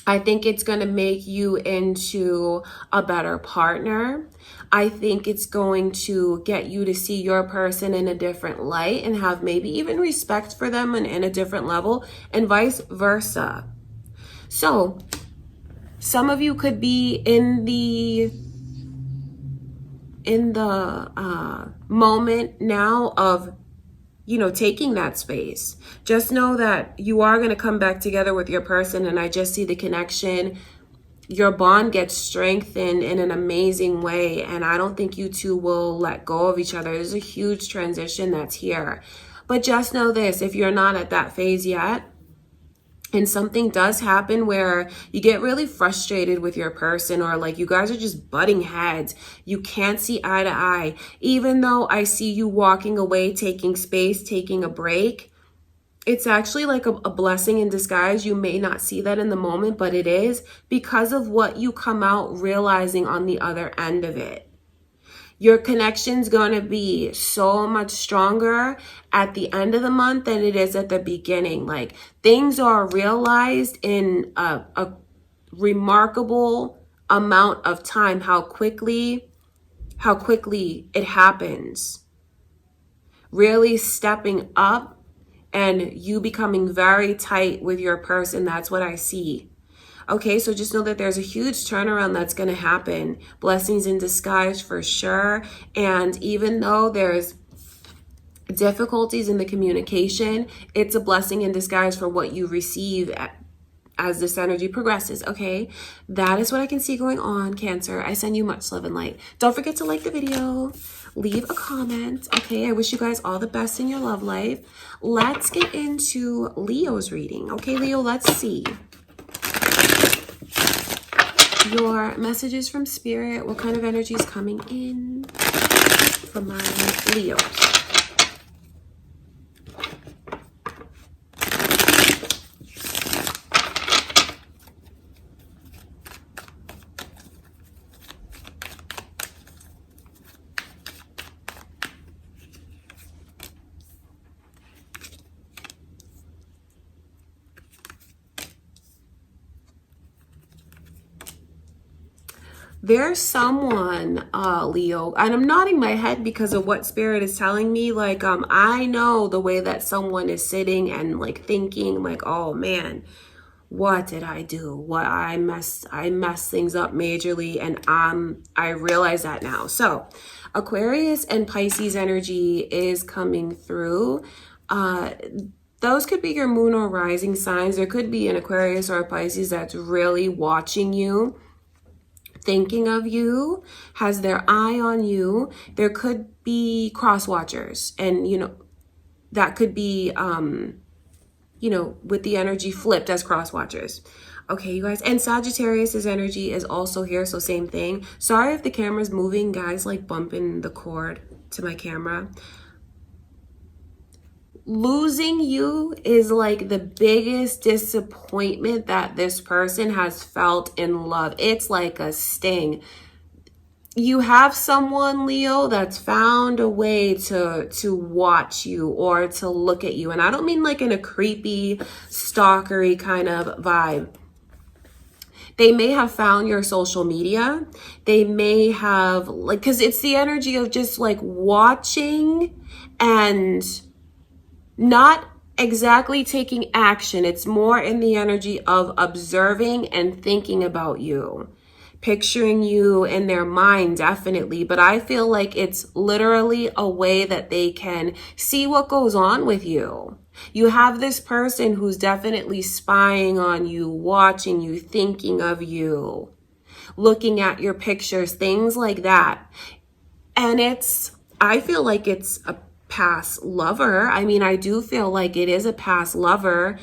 I think it's going to make you into a better partner. I think it's going to get you to see your person in a different light and have maybe even respect for them in a different level, and vice versa. So some of you could be in the moment now of, you know, taking that space. Just know that you are going to come back together with your person, and I just see the connection. Your bond gets strengthened in an amazing way, and I don't think you two will let go of each other. There's a huge transition that's here. But just know this, if you're not at that phase yet, and something does happen where you get really frustrated with your person, or like you guys are just butting heads, you can't see eye to eye, even though I see you walking away, taking space, taking a break, it's actually like a blessing in disguise. You may not see that in the moment, but it is because of what you come out realizing on the other end of it. Your connection's going to be so much stronger at the end of the month than it is at the beginning. Like, things are realized in a remarkable amount of time, how quickly it happens. Really stepping up and you becoming very tight with your person. That's what I see. Okay, so just know that there's a huge turnaround that's going to happen. Blessings in disguise for sure. And even though there's difficulties in the communication, it's a blessing in disguise for what you receive as this energy progresses. Okay, that is what I can see going on, Cancer. I send you much love and light. Don't forget to like the video, leave a comment. Okay, I wish you guys all the best in your love life. Let's get into Leo's reading. Okay, Leo, let's see your messages from Spirit. What kind of energy is coming in for my Leos? There's someone, Leo, and I'm nodding my head because of what Spirit is telling me. Like, I know the way that someone is sitting and like thinking like, oh man, what did I do? What I messed things up majorly, and I realize that now. So Aquarius and Pisces energy is coming through. Those could be your moon or rising signs. There could be an Aquarius or a Pisces that's really watching you, thinking of you, has their eye on you. There could be cross watchers, and you know, that could be you know, with the energy flipped as cross watchers. Okay, you guys, and Sagittarius's energy is also here, so same thing. Sorry if the camera's moving, guys, like bumping the cord to my camera. Losing you is like the biggest disappointment that this person has felt in love. It's like a sting. You have someone, Leo, that's found a way to watch you or to look at you. And I don't mean like in a creepy, stalkery kind of vibe. They may have found your social media. They may have, like, because it's the energy of just like watching and not exactly taking action. It's more in the energy of observing and thinking about you, picturing you in their mind, definitely. But I feel like it's literally a way that they can see what goes on with you. You have this person who's definitely spying on you, watching you, thinking of you, looking at your pictures, things like that. And I feel like it's a past lover. I mean, I do feel like it is a past lover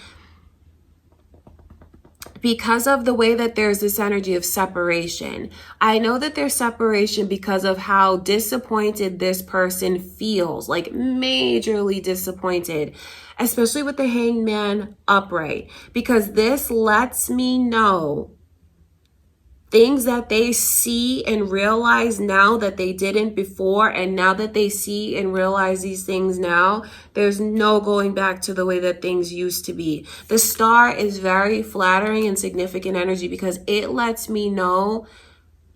because of the way that there's this energy of separation. I know that there's separation because of how disappointed this person feels, like majorly disappointed, especially with the Hanged Man upright, because this lets me know things that they see and realize now that they didn't before, and now that they see and realize these things now, there's no going back to the way that things used to be. The star is very flattering and significant energy because it lets me know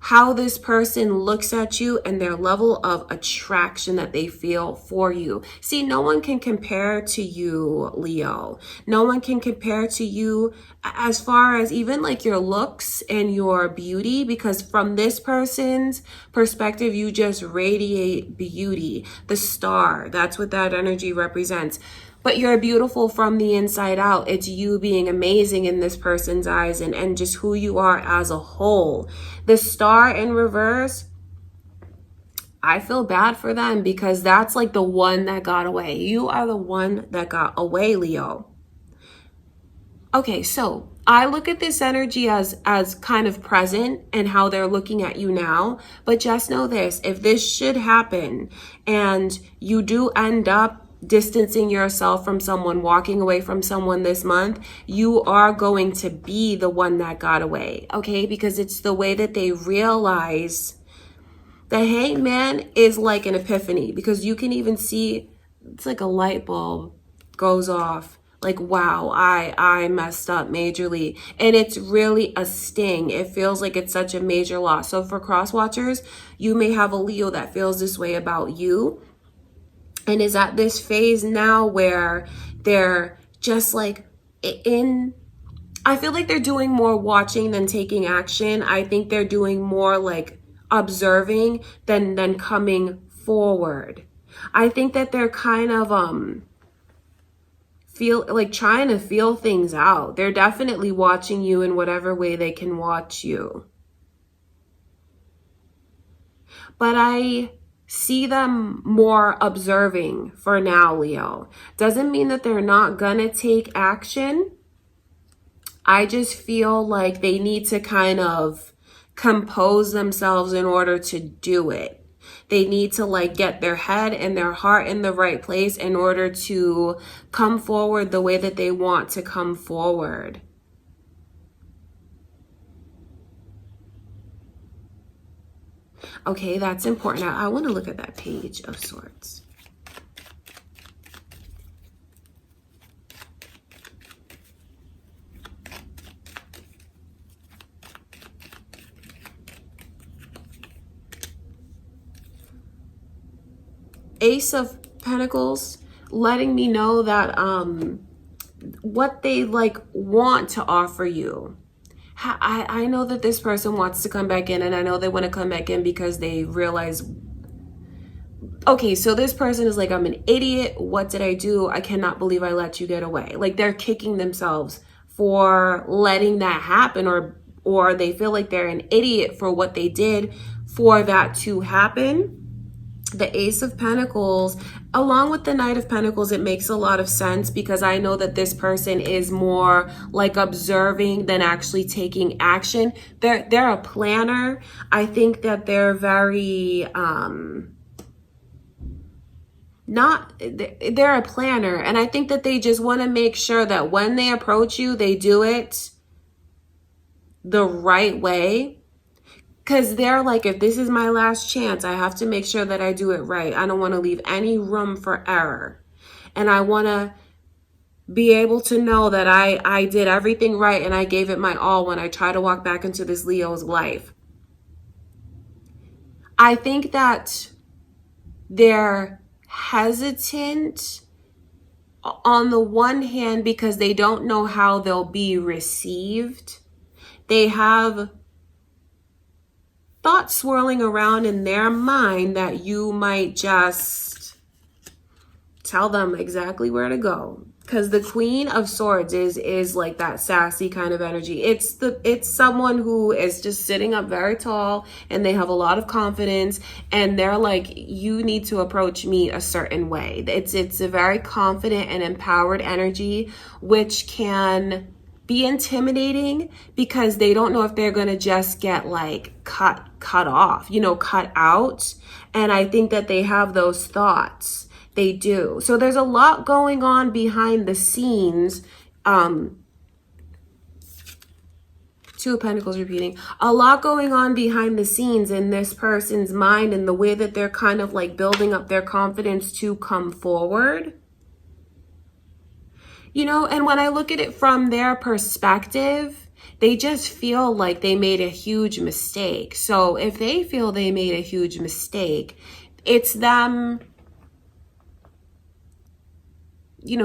how this person looks at you and their level of attraction that they feel for you. See, no one can compare to you, Leo. No one can compare to you as far as even like your looks and your beauty, because from this person's perspective, you just radiate beauty. The star, that's what that energy represents. But you're beautiful from the inside out. It's you being amazing in this person's eyes, and just who you are as a whole. The star in reverse, I feel bad for them because that's like the one that got away. You are the one that got away, Leo. Okay, so I look at this energy as kind of present and how they're looking at you now. But just know this, if this should happen and you do end up distancing yourself from someone, walking away from someone this month, you are going to be the one that got away, okay? Because it's the way that they realize. The Hanged Man is like an epiphany, because you can even see, it's like a light bulb goes off. Like, wow, I messed up majorly. And it's really a sting. It feels like it's such a major loss. So for cross watchers, you may have a Leo that feels this way about you and is at this phase now where they're just like I I feel like they're doing more watching than taking action. I think they're doing more like observing than coming forward. I think that they're kind of feel like trying to feel things out. They're definitely watching you in whatever way they can watch you. But I see them more observing for now, Leo. Doesn't mean that they're not gonna take action. I just feel like they need to kind of compose themselves in order to do it. They need to like get their head and their heart in the right place in order to come forward the way that they want to come forward. Okay, that's important. I want to look at that Page of Swords. Ace of Pentacles, letting me know that what they like want to offer you. I know that this person wants to come back in, and I know they want to come back in because they realize, okay, so this person is like, I'm an idiot. What did I do? I cannot believe I let you get away. Like they're kicking themselves for letting that happen, or they feel like they're an idiot for what they did for that to happen. The Ace of Pentacles, along with the Knight of Pentacles, it makes a lot of sense because I know that this person is more like observing than actually taking action. They're a planner. I think that they're very they're a planner, and I think that they just want to make sure that when they approach you, they do it the right way. Because they're like, if this is my last chance, I have to make sure that I do it right. I don't want to leave any room for error. And I want to be able to know that I did everything right and I gave it my all when I try to walk back into this Leo's life. I think that they're hesitant on the one hand because they don't know how they'll be received. They have thoughts swirling around in their mind that you might just tell them exactly where to go. Because the Queen of Swords is like that sassy kind of energy. It's someone who is just sitting up very tall and they have a lot of confidence and they're like, you need to approach me a certain way. It's a very confident and empowered energy, which can be intimidating because they don't know if they're going to just get like cut off, cut out. And I think that they have those thoughts. They do. So there's a lot going on behind the scenes. Two of Pentacles repeating. A lot going on behind the scenes in this person's mind and the way that they're kind of like building up their confidence to come forward. And when I look at it from their perspective, they just feel like they made a huge mistake. So if they feel they made a huge mistake, it's them,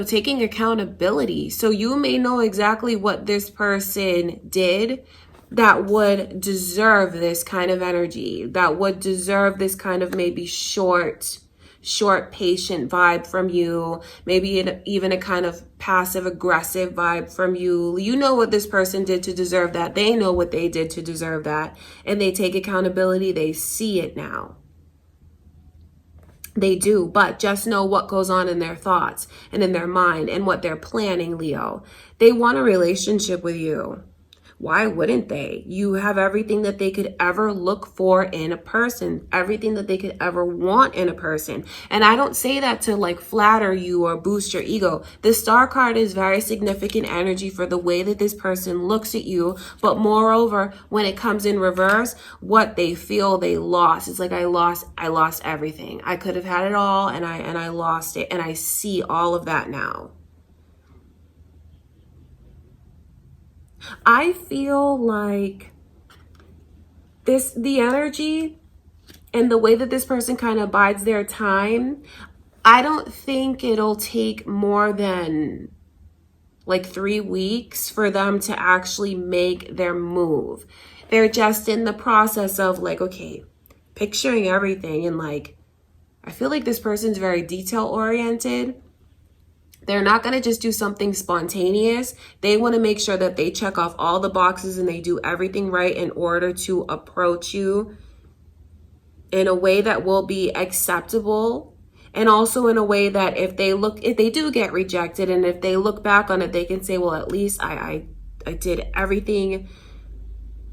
taking accountability. So you may know exactly what this person did that would deserve this kind of energy, that would deserve this kind of maybe short, patient vibe from you, maybe even a kind of passive aggressive vibe from you. You know what this person did to deserve that. They know what they did to deserve that. And they take accountability. They see it now. They do, but just know what goes on in their thoughts and in their mind and what they're planning, Leo. They want a relationship with you. Why wouldn't they? You have everything that they could ever look for in a person, everything that they could ever want in a person. And I don't say that to like flatter you or boost your ego. The Star card is very significant energy for the way that this person looks at you. But moreover, when it comes in reverse, what they feel they lost. It's like I lost everything. I could have had it all and I lost it. And I see all of that now. I feel like the energy and the way that this person kind of bides their time, I don't think it'll take more than like 3 weeks for them to actually make their move. They're just in the process of like, okay, picturing everything. And like, I feel like this person's very detail oriented. They're not going to just do something spontaneous. They want to make sure that they check off all the boxes and they do everything right in order to approach you in a way that will be acceptable, and also in a way that if they do get rejected, and if they look back on it, they can say, well, at least I did everything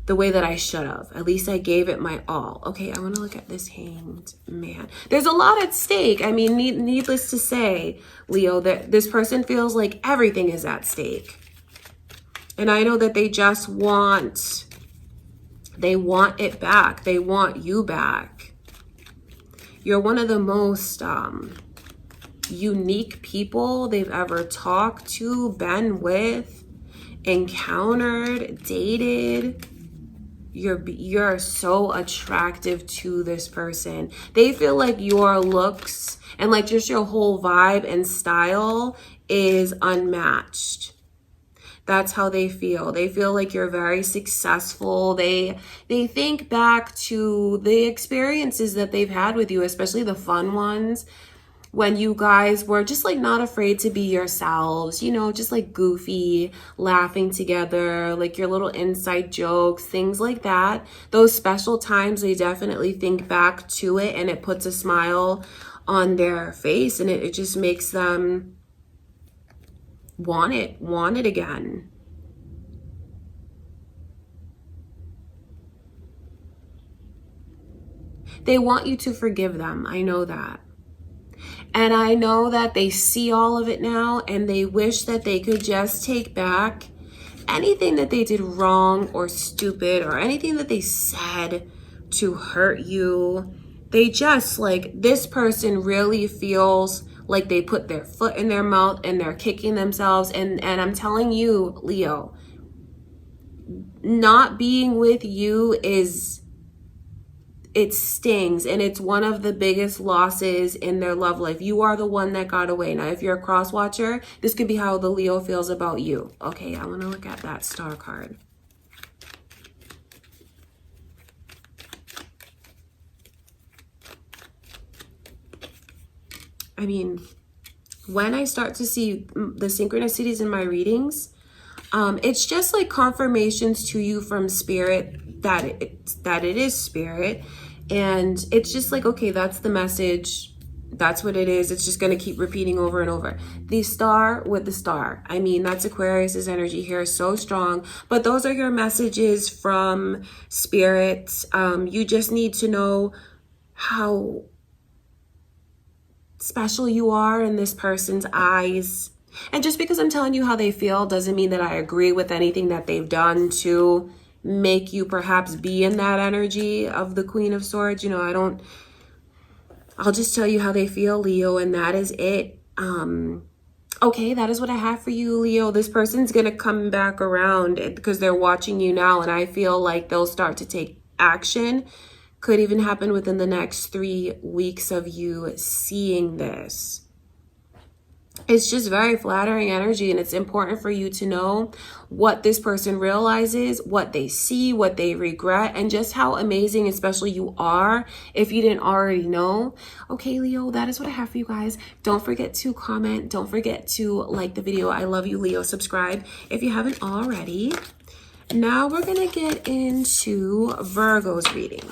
the way that I should have. At least I gave it my all. Okay, I want to look at this Hanged Man. There's a lot at stake. I mean, needless to say, Leo, that this person feels like everything is at stake. And I know that they just want it back. They want you back. You're one of the most unique people they've ever talked to, been with, encountered, dated. You're so attractive to this person. They feel like your looks and like just your whole vibe and style is unmatched. That's how they feel. They feel like you're very successful. They think back to the experiences that they've had with you, especially the fun ones, when you guys were just like not afraid to be yourselves, you know, just like goofy, laughing together, like your little inside jokes, things like that. Those special times, they definitely think back to it, and it puts a smile on their face, and it just makes them want it again. They want you to forgive them. I know that. And I know that they see all of it now, and they wish that they could just take back anything that they did wrong or stupid, or anything that they said to hurt you. They just, like, this person really feels like they put their foot in their mouth and they're kicking themselves. And I'm telling you, Leo, not being with you it stings, and it's one of the biggest losses in their love life. You are the one that got away. Now, if you're a cross watcher, this could be how the Leo feels about you. Okay, I want to look at that Star card. I mean, when I start to see the synchronicities in my readings, it's just like confirmations to you from spirit that it is spirit. And it's just like, okay, that's the message. That's what it is. It's just going to keep repeating over and over. The star with the star. I mean, that's Aquarius's energy here, so strong. But those are your messages from spirit. You just need to know how special you are in this person's eyes. And just because I'm telling you how they feel doesn't mean that I agree with anything that they've done to make you perhaps be in that energy of the Queen of Swords. You know, I'll just tell you how they feel, Leo, and that is it. Okay, that is what I have for you, Leo. This person's going to come back around because they're watching you now, and I feel like they'll start to take action. Could even happen within the next 3 weeks of you seeing this. It's just very flattering energy, and it's important for you to know what this person realizes, what they see, what they regret, and just how amazing and special you are if you didn't already know. Okay, Leo, that is what I have for you guys. Don't forget to comment. Don't forget to like the video. I love you, Leo. Subscribe if you haven't already. Now we're going to get into Virgo's reading.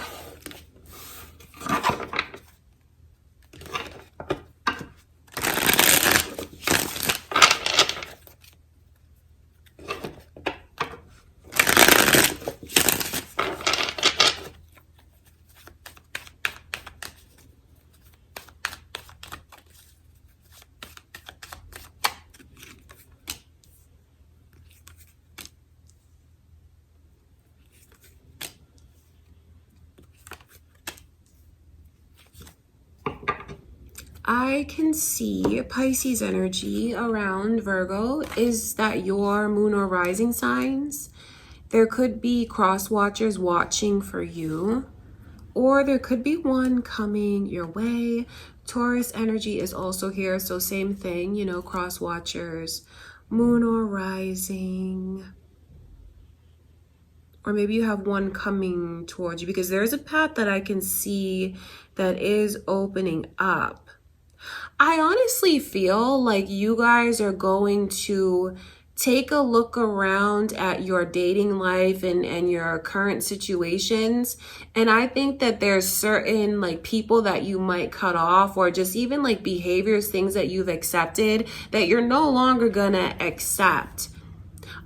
I can see Pisces energy around Virgo. Is that your moon or rising signs? There could be cross watchers watching for you, or there could be one coming your way. Taurus energy is also here, so same thing, you know, cross watchers Moon or rising. Or maybe you have one coming towards you, because there's a path that I can see that is opening up. I honestly feel like you guys are going to take a look around at your dating life and your current situations. And I think that there's certain like people that you might cut off, or just even like behaviors, things that you've accepted that you're no longer gonna accept.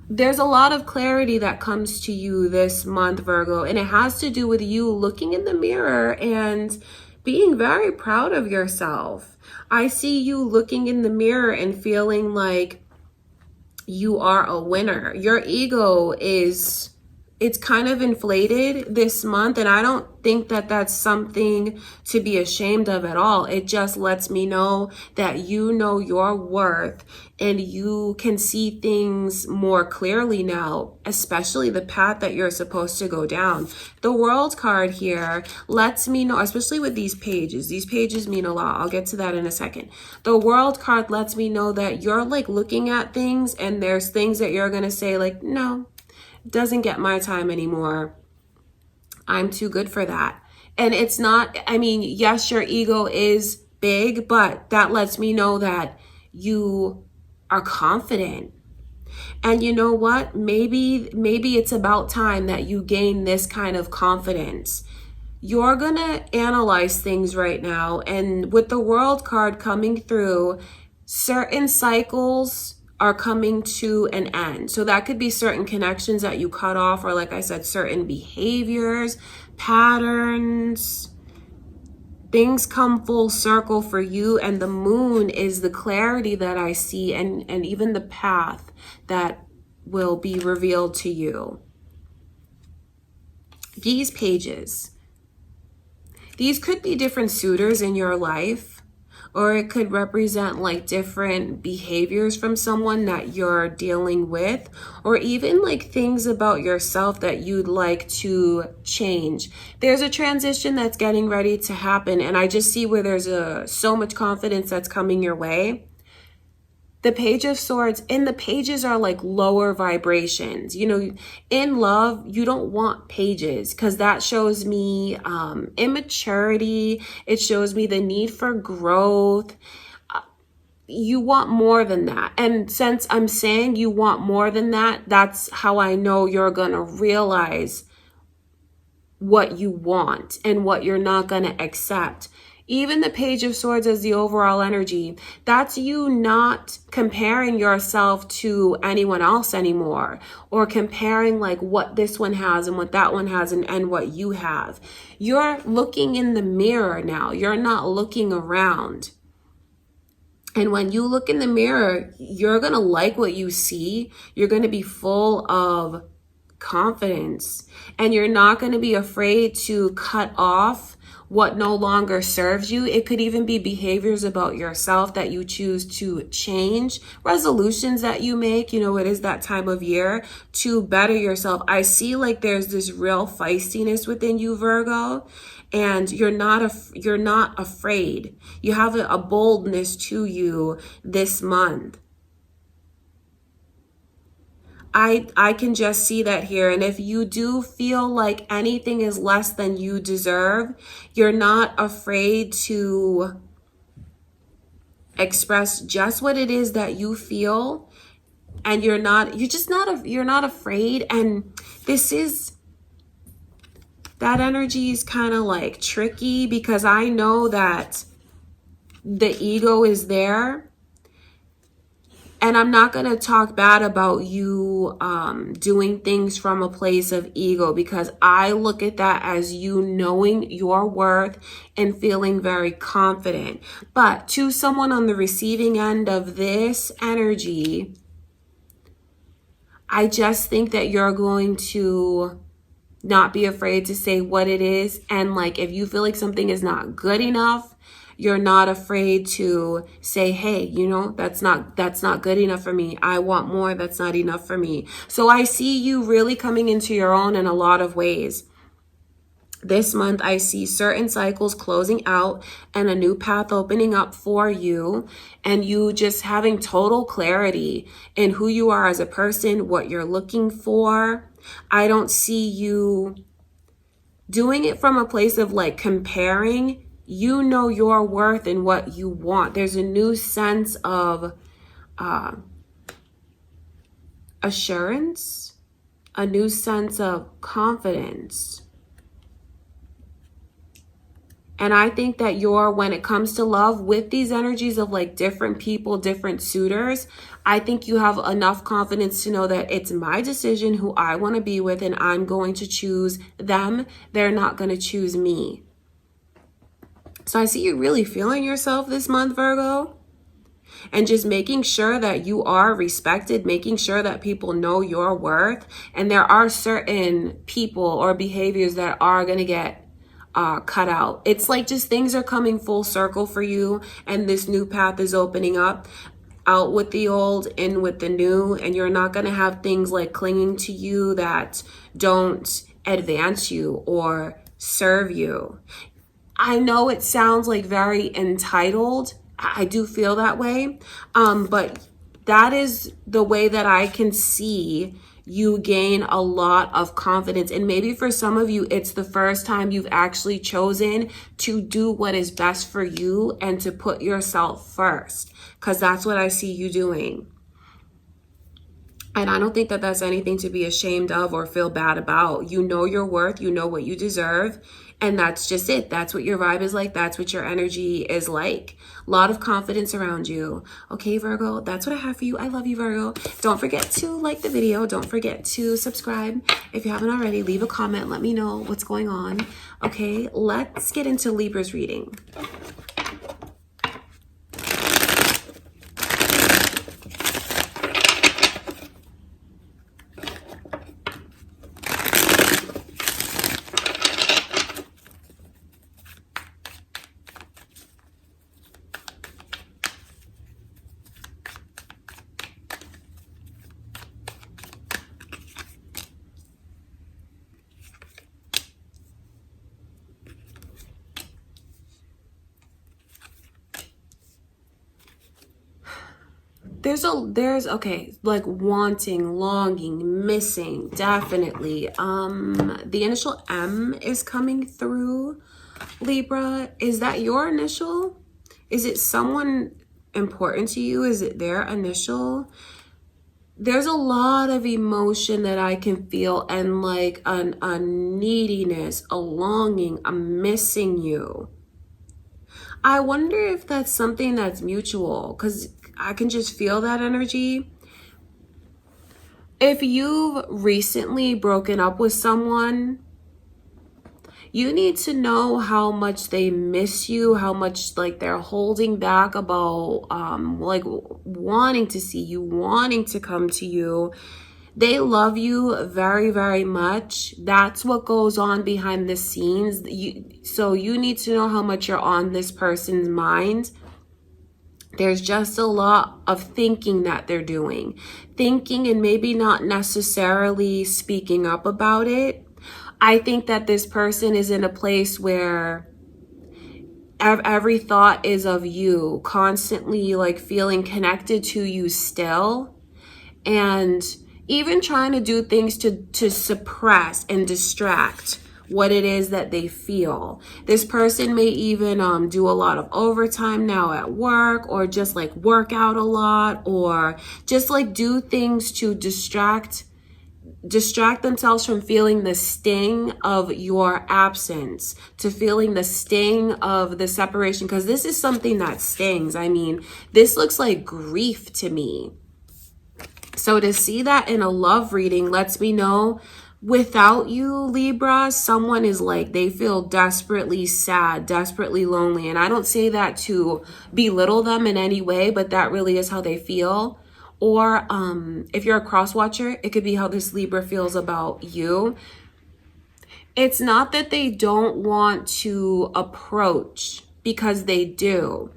There's a lot of clarity that comes to you this month, Virgo, and it has to do with you looking in the mirror and being very proud of yourself. I see you looking in the mirror and feeling like you are a winner. Your ego it's kind of inflated this month, and I don't think that that's something to be ashamed of at all. It just lets me know that you know your worth and you can see things more clearly now, especially the path that you're supposed to go down. The World card here lets me know, especially with these pages. These pages mean a lot. I'll get to that in a second. The World card lets me know that you're like looking at things, and there's things that you're going to say like, no, doesn't get my time anymore. I'm too good for that. And it's not, I mean, yes, your ego is big, but that lets me know that you are confident. And you know what? Maybe it's about time that you gain this kind of confidence. You're going to analyze things right now. And with the World card coming through, certain cycles are coming to an end. So that could be certain connections that you cut off, or like I said, certain behaviors, patterns. Things come full circle for you, and the moon is the clarity that I see, and even the path that will be revealed to you. These pages, these could be different suitors in your life, or it could represent like different behaviors from someone that you're dealing with, or even like things about yourself that you'd like to change. There's a transition that's getting ready to happen, and I just see where there's so much confidence that's coming your way. The Page of Swords and the pages are like lower vibrations. You know, in love, you don't want pages, because that shows me immaturity. It shows me the need for growth. You want more than that. And since I'm saying you want more than that, that's how I know you're going to realize what you want and what you're not going to accept. Even the Page of Swords as the overall energy, that's you not comparing yourself to anyone else anymore, or comparing like what this one has and what that one has and what you have. You're looking in the mirror now. You're not looking around. And when you look in the mirror, you're going to like what you see. You're going to be full of confidence, and you're not going to be afraid to cut off what no longer serves you. It could even be behaviors about yourself that you choose to change, resolutions that you make. You know, it is that time of year to better yourself. I see like there's this real feistiness within you, Virgo, and you're not afraid. You have a boldness to you this month. I can just see that here. And if you do feel like anything is less than you deserve, you're not afraid to express just what it is that you feel. And you're not afraid. And that energy is kind of like tricky, because I know that the ego is there. And I'm not going to talk bad about you doing things from a place of ego, because I look at that as you knowing your worth and feeling very confident. But to someone on the receiving end of this energy, I just think that you're going to not be afraid to say what it is. And like, if you feel like something is not good enough, you're not afraid to say, hey, you know, that's not good enough for me. I want more. That's not enough for me. So I see you really coming into your own in a lot of ways. This month, I see certain cycles closing out and a new path opening up for you, and you just having total clarity in who you are as a person, what you're looking for. I don't see you doing it from a place of like comparing. You know your worth and what you want. There's a new sense of assurance, a new sense of confidence. And I think that when it comes to love, with these energies of like different people, different suitors, I think you have enough confidence to know that it's my decision who I want to be with, and I'm going to choose them. They're not going to choose me. So I see you really feeling yourself this month, Virgo, and just making sure that you are respected, making sure that people know your worth. And there are certain people or behaviors that are going to get cut out. It's like just things are coming full circle for you, and this new path is opening up. Out with the old, in with the new, and you're not going to have things like clinging to you that don't advance you or serve you. I know it sounds like very entitled. I do feel that way, but that is the way that I can see you gain a lot of confidence. And maybe for some of you, it's the first time you've actually chosen to do what is best for you and to put yourself first, because that's what I see you doing. And I don't think that that's anything to be ashamed of or feel bad about. You know your worth, you know what you deserve, and that's just it. That's what your vibe is like. That's what your energy is like. A lot of confidence around you. Okay, Virgo, that's what I have for you. I love you, Virgo. Don't forget to like the video. Don't forget to subscribe. If you haven't already, leave a comment. Let me know what's going on. Okay, let's get into Libra's reading. There's okay, like wanting, longing, missing, definitely. The initial M is coming through, Libra. Is that your initial? Is it someone important to you? Is it their initial? There's a lot of emotion that I can feel, and like a neediness, a longing, a missing you. I wonder if that's something that's mutual, because I can just feel that energy. If you've recently broken up with someone, you need to know how much they miss you, how much like they're holding back about like wanting to see you, wanting to come to you. They love you very, very much. That's what goes on behind the scenes. So you need to know how much you're on this person's mind. There's just a lot of thinking that they're doing. Thinking and maybe not necessarily speaking up about it. I think that this person is in a place where every thought is of you, constantly like feeling connected to you still. And even trying to do things to suppress and distract what it is that they feel. This person may even do a lot of overtime now at work, or just like work out a lot, or just like do things to distract themselves from feeling the sting of your absence, to feeling the sting of the separation, because this is something that stings. I mean, this looks like grief to me. So to see that in a love reading lets me know, without you, Libra, someone is like, they feel desperately sad, desperately lonely. And I don't say that to belittle them in any way, but that really is how they feel. Or if you're a cross watcher, it could be how this Libra feels about you. It's not that they don't want to approach, because they do.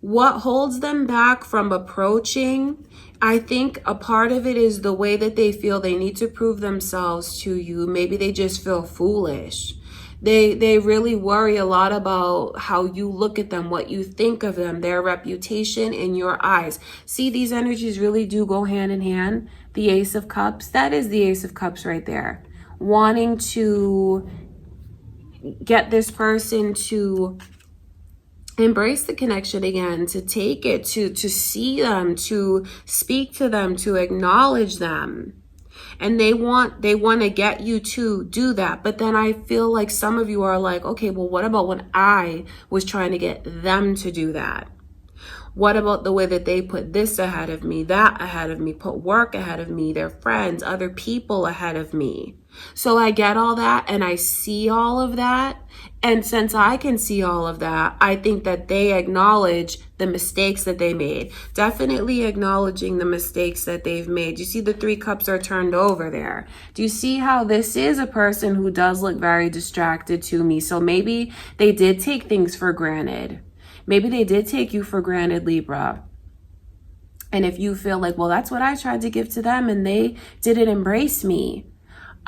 What holds them back from approaching, I think a part of it is the way that they feel they need to prove themselves to you. Maybe they just feel foolish. They really worry a lot about how you look at them, what you think of them, their reputation in your eyes. See, these energies really do go hand in hand. The Ace of Cups, that is the Ace of Cups right there. Wanting to get this person to embrace the connection again, to take it, to see them, to speak to them, to acknowledge them. And they want to get you to do that. But then I feel like some of you are like, okay, well, what about when I was trying to get them to do that? What about the way that they put this ahead of me, that ahead of me, put work ahead of me, their friends, other people ahead of me? So I get all that and I see all of that. And since I can see all of that, I think that they acknowledge the mistakes that they made. Definitely acknowledging the mistakes that they've made. You see the 3 cups are turned over there. Do you see how this is a person who does look very distracted to me? So maybe they did take things for granted. Maybe they did take you for granted, Libra. And if you feel like, well, that's what I tried to give to them and they didn't embrace me.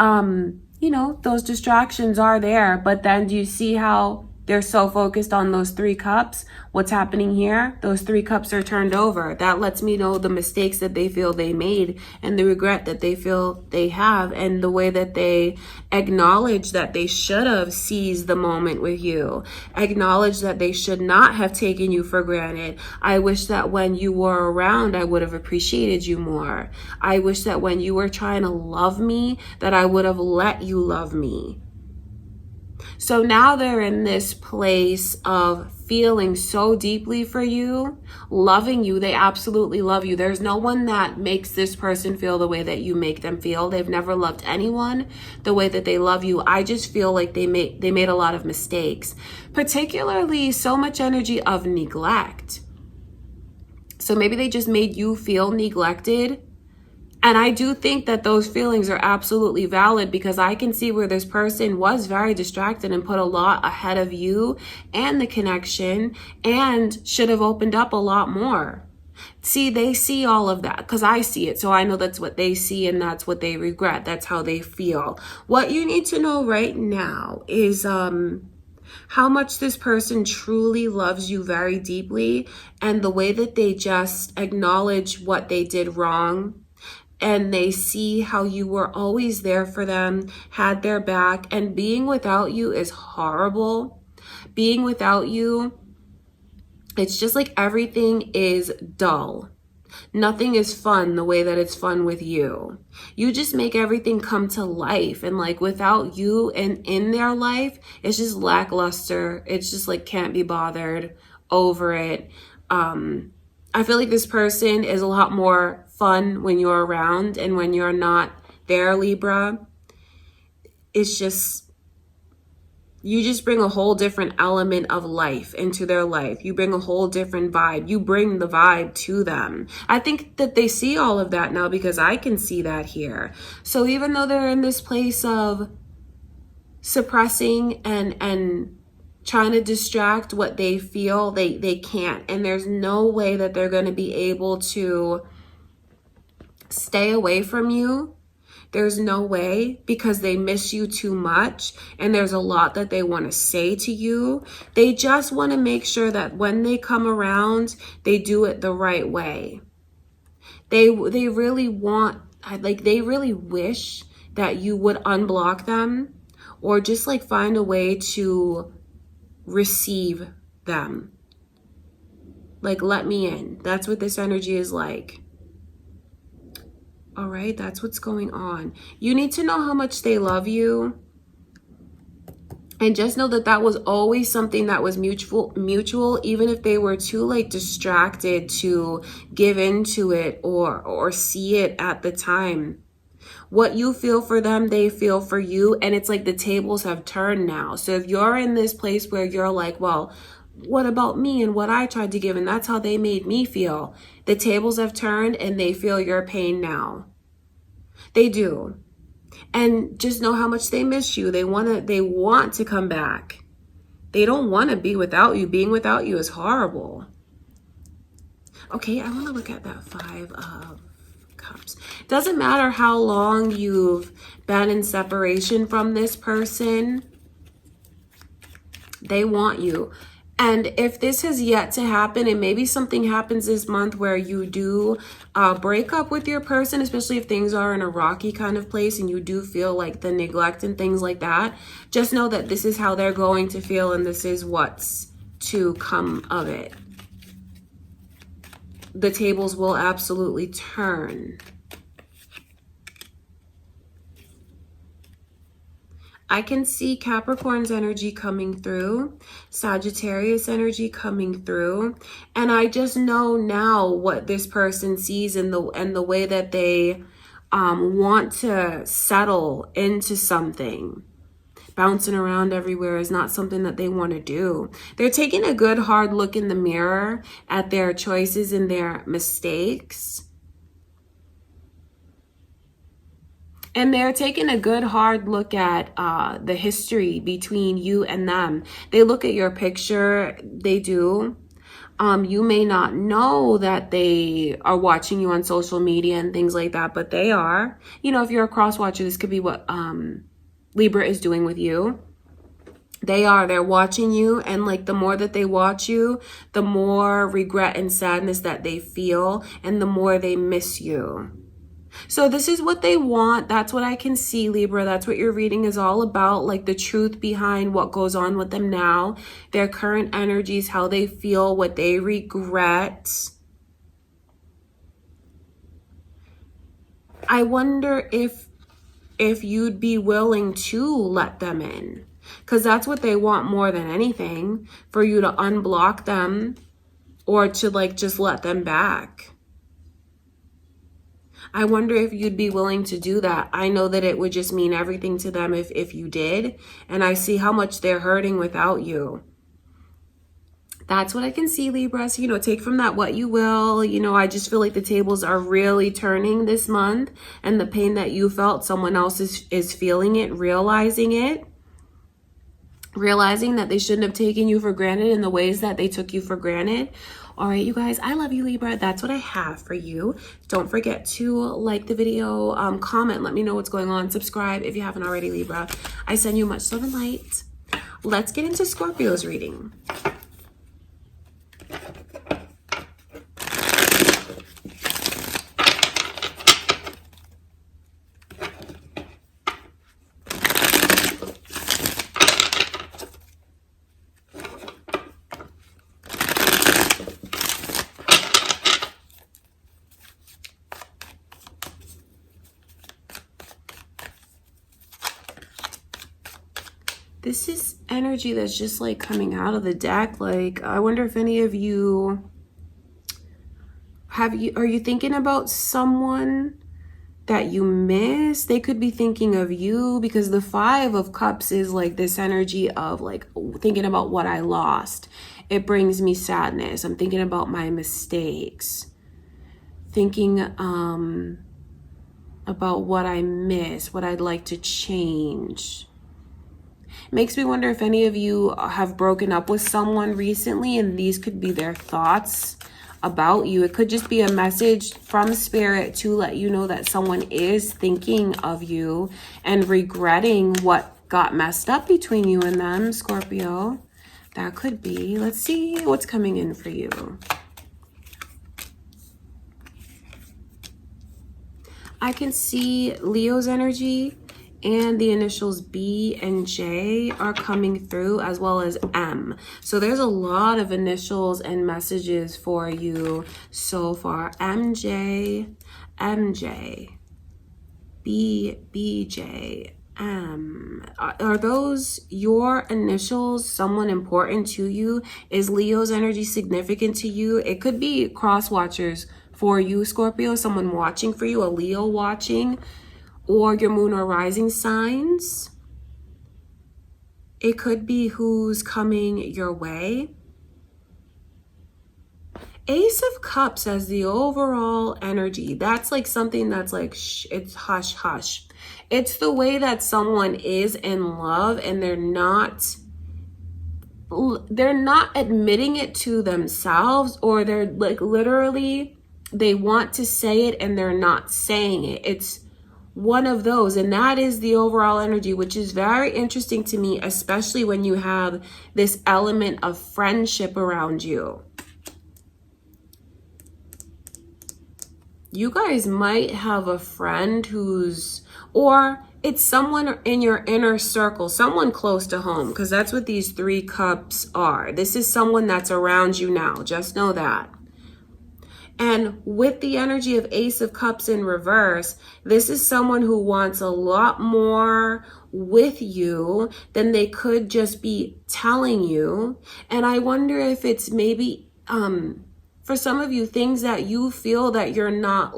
You know, those distractions are there. But then do you see how they're so focused on those 3 cups? What's happening here? Those 3 cups are turned over. That lets me know the mistakes that they feel they made and the regret that they feel they have, and the way that they acknowledge that they should have seized the moment with you. Acknowledge that they should not have taken you for granted. I wish that when you were around, I would have appreciated you more. I wish that when you were trying to love me, that I would have let you love me. So now they're in this place of feeling so deeply for you, loving you. They absolutely love you. There's no one that makes this person feel the way that you make them feel. They've never loved anyone the way that they love you. I just feel like they made a lot of mistakes, particularly so much energy of neglect. So maybe they just made you feel neglected. And I do think that those feelings are absolutely valid, because I can see where this person was very distracted and put a lot ahead of you and the connection, and should have opened up a lot more. See, they see all of that because I see it. So I know that's what they see and that's what they regret. That's how they feel. What you need to know right now is how much this person truly loves you very deeply, and the way that they just acknowledge what they did wrong. And they see how you were always there for them, had their back, and being without you is horrible. Being without you, it's just like everything is dull. Nothing is fun the way that it's fun with you. You just make everything come to life, and like without you and in their life, it's just lackluster. It's just like can't be bothered, over it. I feel like this person is a lot more fun when you're around, and when you're not there, Libra, it's just, you just bring a whole different element of life into their life. You bring a whole different vibe. You bring the vibe to them. I think that they see all of that now, because I can see that here. So even though they're in this place of suppressing and trying to distract what they feel, they can't. And there's no way that they're going to be able to stay away from you. There's no way, because they miss you too much, and there's a lot that they want to say to you. They just want to make sure that when they come around, they do it the right way. They really want, like, they really wish that you would unblock them, or just like find a way to receive them. Like, let me in. That's what this energy is like. All right, that's what's going on. You need to know how much they love you. And just know that that was always something that was mutual, even if they were too like distracted to give into it or see it at the time. What you feel for them, they feel for you. And it's like the tables have turned now. So if you're in this place where you're like, well, what about me and what I tried to give, and that's how they made me feel, the tables have turned and they feel your pain now. They do. And just know how much they miss you. They want to come back. They don't want to be without you. Being without you is horrible. Okay, I want to look at that 5 of Cups. Doesn't matter how long you've been in separation from this person. They want you. And if this has yet to happen, and maybe something happens this month where you do break up with your person, especially if things are in a rocky kind of place and you do feel like the neglect and things like that, just know that this is how they're going to feel and this is what's to come of it. The tables will absolutely turn. I can see Capricorn's energy coming through, Sagittarius energy coming through, and I just know now what this person sees in the way that they want to settle into something. Bouncing around everywhere is not something that they want to do. They're taking a good hard look in the mirror at their choices and their mistakes. And they're taking a good hard look at the history between you and them. They look at your picture, they do. You may not know that they are watching you on social media and things like that, but they are. You know, if you're a cross watcher, this could be what Libra is doing with you. They're watching you, and like the more that they watch you, the more regret and sadness that they feel, and the more they miss you. So this is what they want. That's what I can see, Libra. That's what your reading is all about, like the truth behind what goes on with them now, their current energies, how they feel, what they regret. I wonder if you'd be willing to let them in, because that's what they want more than anything, for you to unblock them or to like just let them back. I wonder if you'd be willing to do that. I know that it would just mean everything to them if you did. And I see how much they're hurting without you. That's what I can see, Libra. So, you know, take from that what you will. You know, I just feel like the tables are really turning this month. And the pain that you felt, someone else is feeling it, realizing it. Realizing that they shouldn't have taken you for granted in the ways that they took you for granted. All right, you guys, I love you, Libra. That's what I have for you. Don't forget to like the video, comment, let me know what's going on. Subscribe if you haven't already, Libra. I send you much love and light. Let's get into Scorpio's reading. This is energy that's just like coming out of the deck. Like, I wonder if any of you are you thinking about someone that you miss? They could be thinking of you, because the 5 of Cups is like this energy of like thinking about what I lost. It brings me sadness. I'm thinking about my mistakes. Thinking about what I miss, what I'd like to change. Makes me wonder if any of you have broken up with someone recently, and these could be their thoughts about you. It could just be a message from Spirit to let you know that someone is thinking of you and regretting what got messed up between you and them, Scorpio. That could be. Let's see what's coming in for you. I can see Leo's energy, and the initials B and J are coming through, as well as M. So there's a lot of initials and messages for you so far. MJ, MJ, B, BJ, M. Are those your initials? Someone important to you? Is Leo's energy significant to you? It could be cross watchers for you, Scorpio. Someone watching for you, a Leo watching, or your moon or rising signs. It could be who's coming your way. Ace of Cups as the overall energy. That's like something that's like, it's hush, hush. It's the way that someone is in love and they're not admitting it to themselves, or they're like literally, they want to say it and they're not saying it. It's one of those, and that is the overall energy, which is very interesting to me, especially when you have this element of friendship around you. You guys might have a friend who's, or it's someone in your inner circle, someone close to home, because that's what these 3 cups are. This is someone that's around you now, just know that. And with the energy of Ace of Cups in reverse, this is someone who wants a lot more with you than they could just be telling you. And I wonder if it's maybe, for some of you, things that you feel that you're not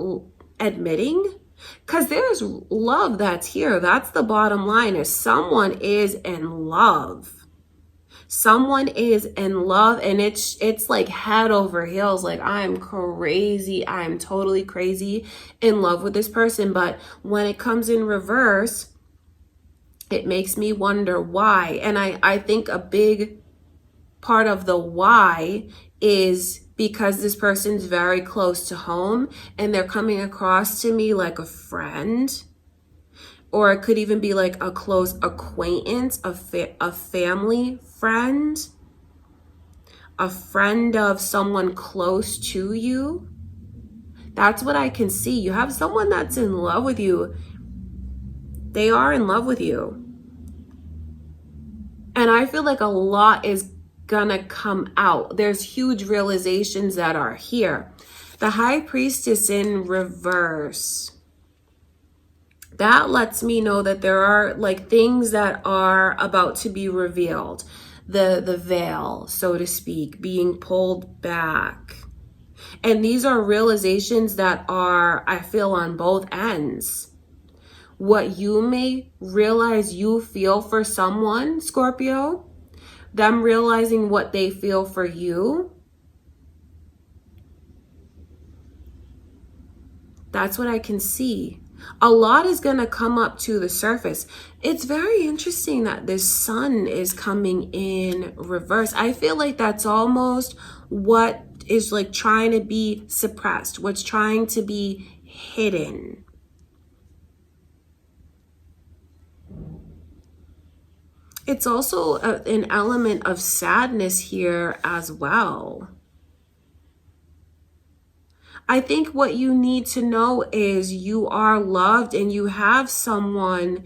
admitting. Because there's love that's here. That's the bottom line, is someone is in love. Someone is in love, and it's like head over heels. Like, I'm crazy. I'm totally crazy in love with this person. But when it comes in reverse, it makes me wonder why. And I think a big part of the why is because this person's very close to home and they're coming across to me like a friend. Or it could even be like a close acquaintance, a family friend, a friend of someone close to you. That's what I can see. You have someone that's in love with you. They are in love with you. And I feel like a lot is gonna come out. There's huge realizations that are here. The High Priestess in reverse. That lets me know that there are like things that are about to be revealed. The veil, so to speak, being pulled back. And these are realizations that are, I feel, on both ends. What you may realize you feel for someone, Scorpio, them realizing what they feel for you. That's what I can see. A lot is going to come up to the surface. It's very interesting that this sun is coming in reverse. I feel like that's almost what is like trying to be suppressed, what's trying to be hidden. It's also an element of sadness here as well. I think what you need to know is you are loved and you have someone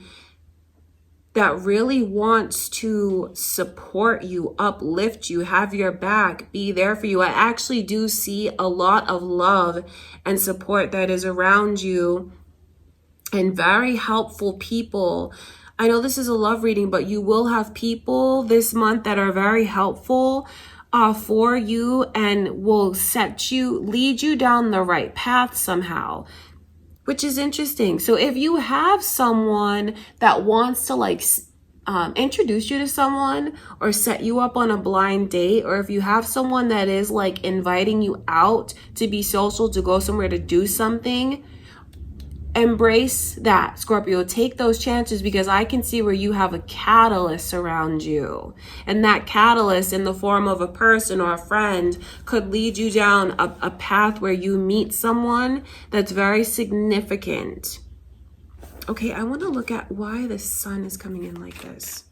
that really wants to support you, uplift you, have your back, be there for you. I actually do see a lot of love and support that is around you and very helpful people. I know this is a love reading, but you will have people this month that are very helpful for you and will lead you down the right path somehow, which is interesting. So if you have someone that wants to like introduce you to someone or set you up on a blind date, or if you have someone that is like inviting you out to be social, to go somewhere to do something, embrace that, Scorpio. Take those chances, because I can see where you have a catalyst around you. And that catalyst in the form of a person or a friend could lead you down a path where you meet someone that's very significant. Okay, I want to look at why the sun is coming in like this.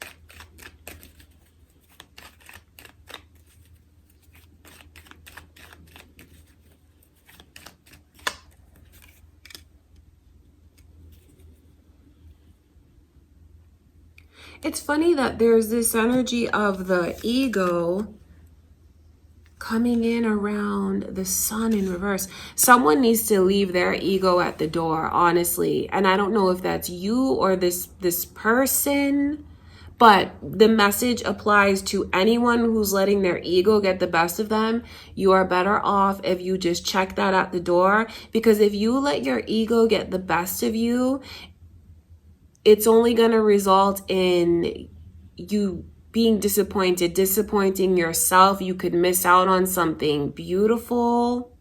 It's funny that there's this energy of the ego coming in around the sun in reverse. Someone needs to leave their ego at the door, honestly. And I don't know if that's you or this person, but the message applies to anyone who's letting their ego get the best of them. You are better off if you just check that at the door, because if you let your ego get the best of you, it's only going to result in you being disappointing yourself. You could miss out on something beautiful.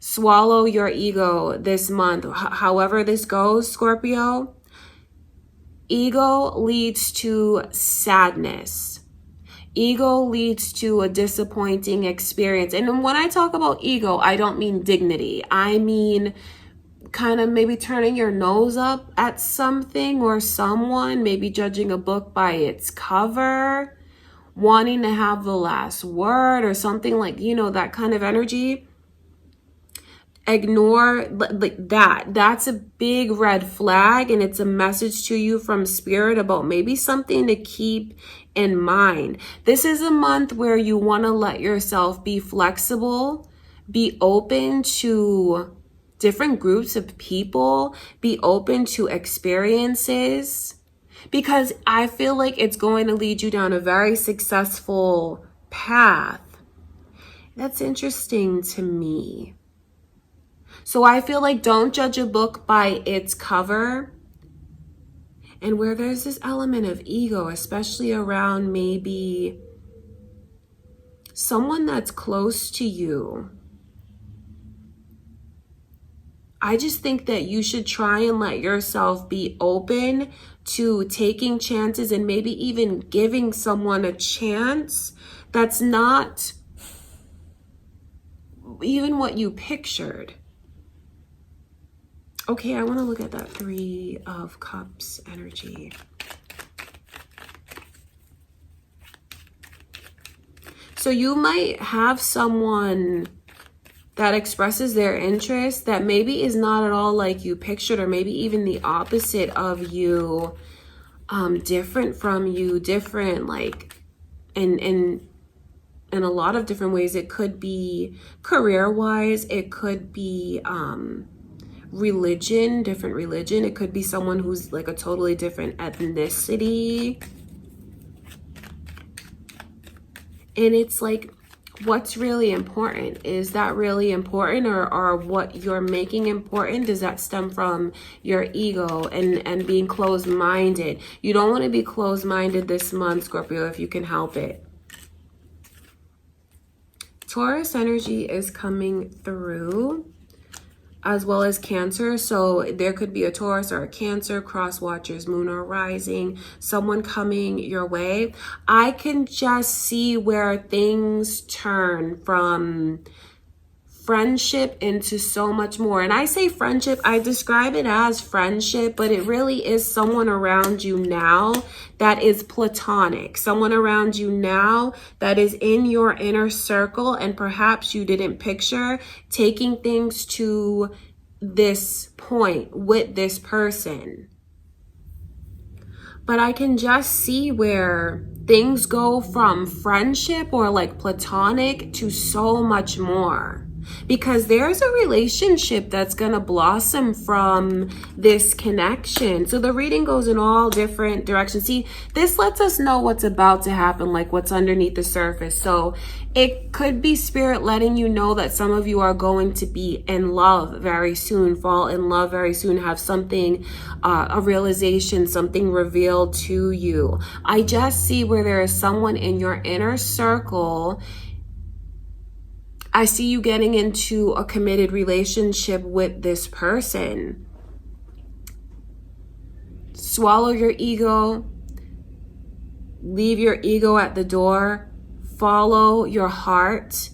Swallow your ego this month. However this goes, Scorpio, ego leads to sadness. Ego leads to a disappointing experience. And when I talk about ego, I don't mean dignity. I mean kind of maybe turning your nose up at something or someone, maybe judging a book by its cover, wanting to have the last word or something, like, you know, that kind of energy. Ignore like that. That's a big red flag, and it's a message to you from spirit about maybe something to keep in mind. This is a month where you want to let yourself be flexible, be open to different groups of people, be open to experiences, because I feel like it's going to lead you down a very successful path. That's interesting to me. So I feel like don't judge a book by its cover. And where there's this element of ego, especially around maybe someone that's close to you, I just think that you should try and let yourself be open to taking chances and maybe even giving someone a chance that's not even what you pictured. Okay, I want to look at that 3 of Cups energy. So you might have someone that expresses their interest that maybe is not at all like you pictured, or maybe even the opposite of you, different from you, different, like, in a lot of different ways. It could be career-wise, it could be religion, different religion. It could be someone who's like a totally different ethnicity. And it's like, what's really important? Is that really important, or what you're making important? Does that stem from your ego and being closed-minded? You don't want to be closed-minded this month, Scorpio, if you can help it. Taurus energy is coming through, as well as Cancer. So there could be a Taurus or a Cancer, cross watchers, moon or rising, someone coming your way. I can just see where things turn from friendship into so much more. And I say friendship, I describe it as friendship, but it really is someone around you now that is platonic. Someone around you now that is in your inner circle, and perhaps you didn't picture taking things to this point with this person. But I can just see where things go from friendship or like platonic to so much more. Because there's a relationship that's going to blossom from this connection. So the reading goes in all different directions. See, this lets us know what's about to happen, like what's underneath the surface. So it could be spirit letting you know that some of you are going to be in love very soon, fall in love very soon, have something, a realization, something revealed to you. I just see where there is someone in your inner circle. I see you getting into a committed relationship with this person. Swallow your ego. Leave your ego at the door. Follow your heart.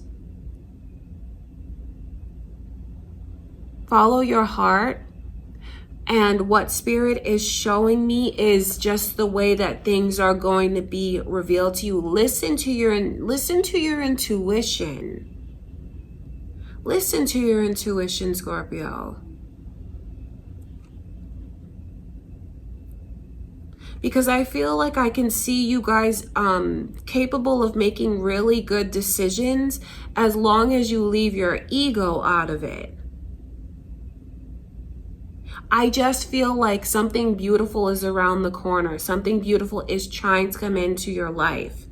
Follow your heart. And what spirit is showing me is just the way that things are going to be revealed to you. Listen to your intuition. Listen to your intuition, Scorpio. Because I feel like I can see you guys capable of making really good decisions as long as you leave your ego out of it. I just feel like something beautiful is around the corner. Something beautiful is trying to come into your life.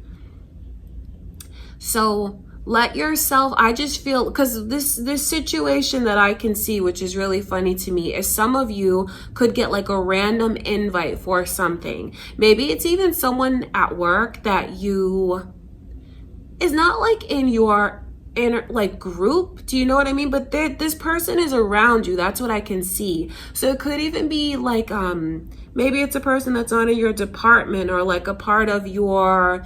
So let yourself, I just feel, because this situation that I can see, which is really funny to me, is some of you could get like a random invite for something. Maybe it's even someone at work that you is not like in your inner like group. Do you know what I mean? But this person is around you. That's what I can see. So it could even be like maybe it's a person that's not in your department, or like a part of your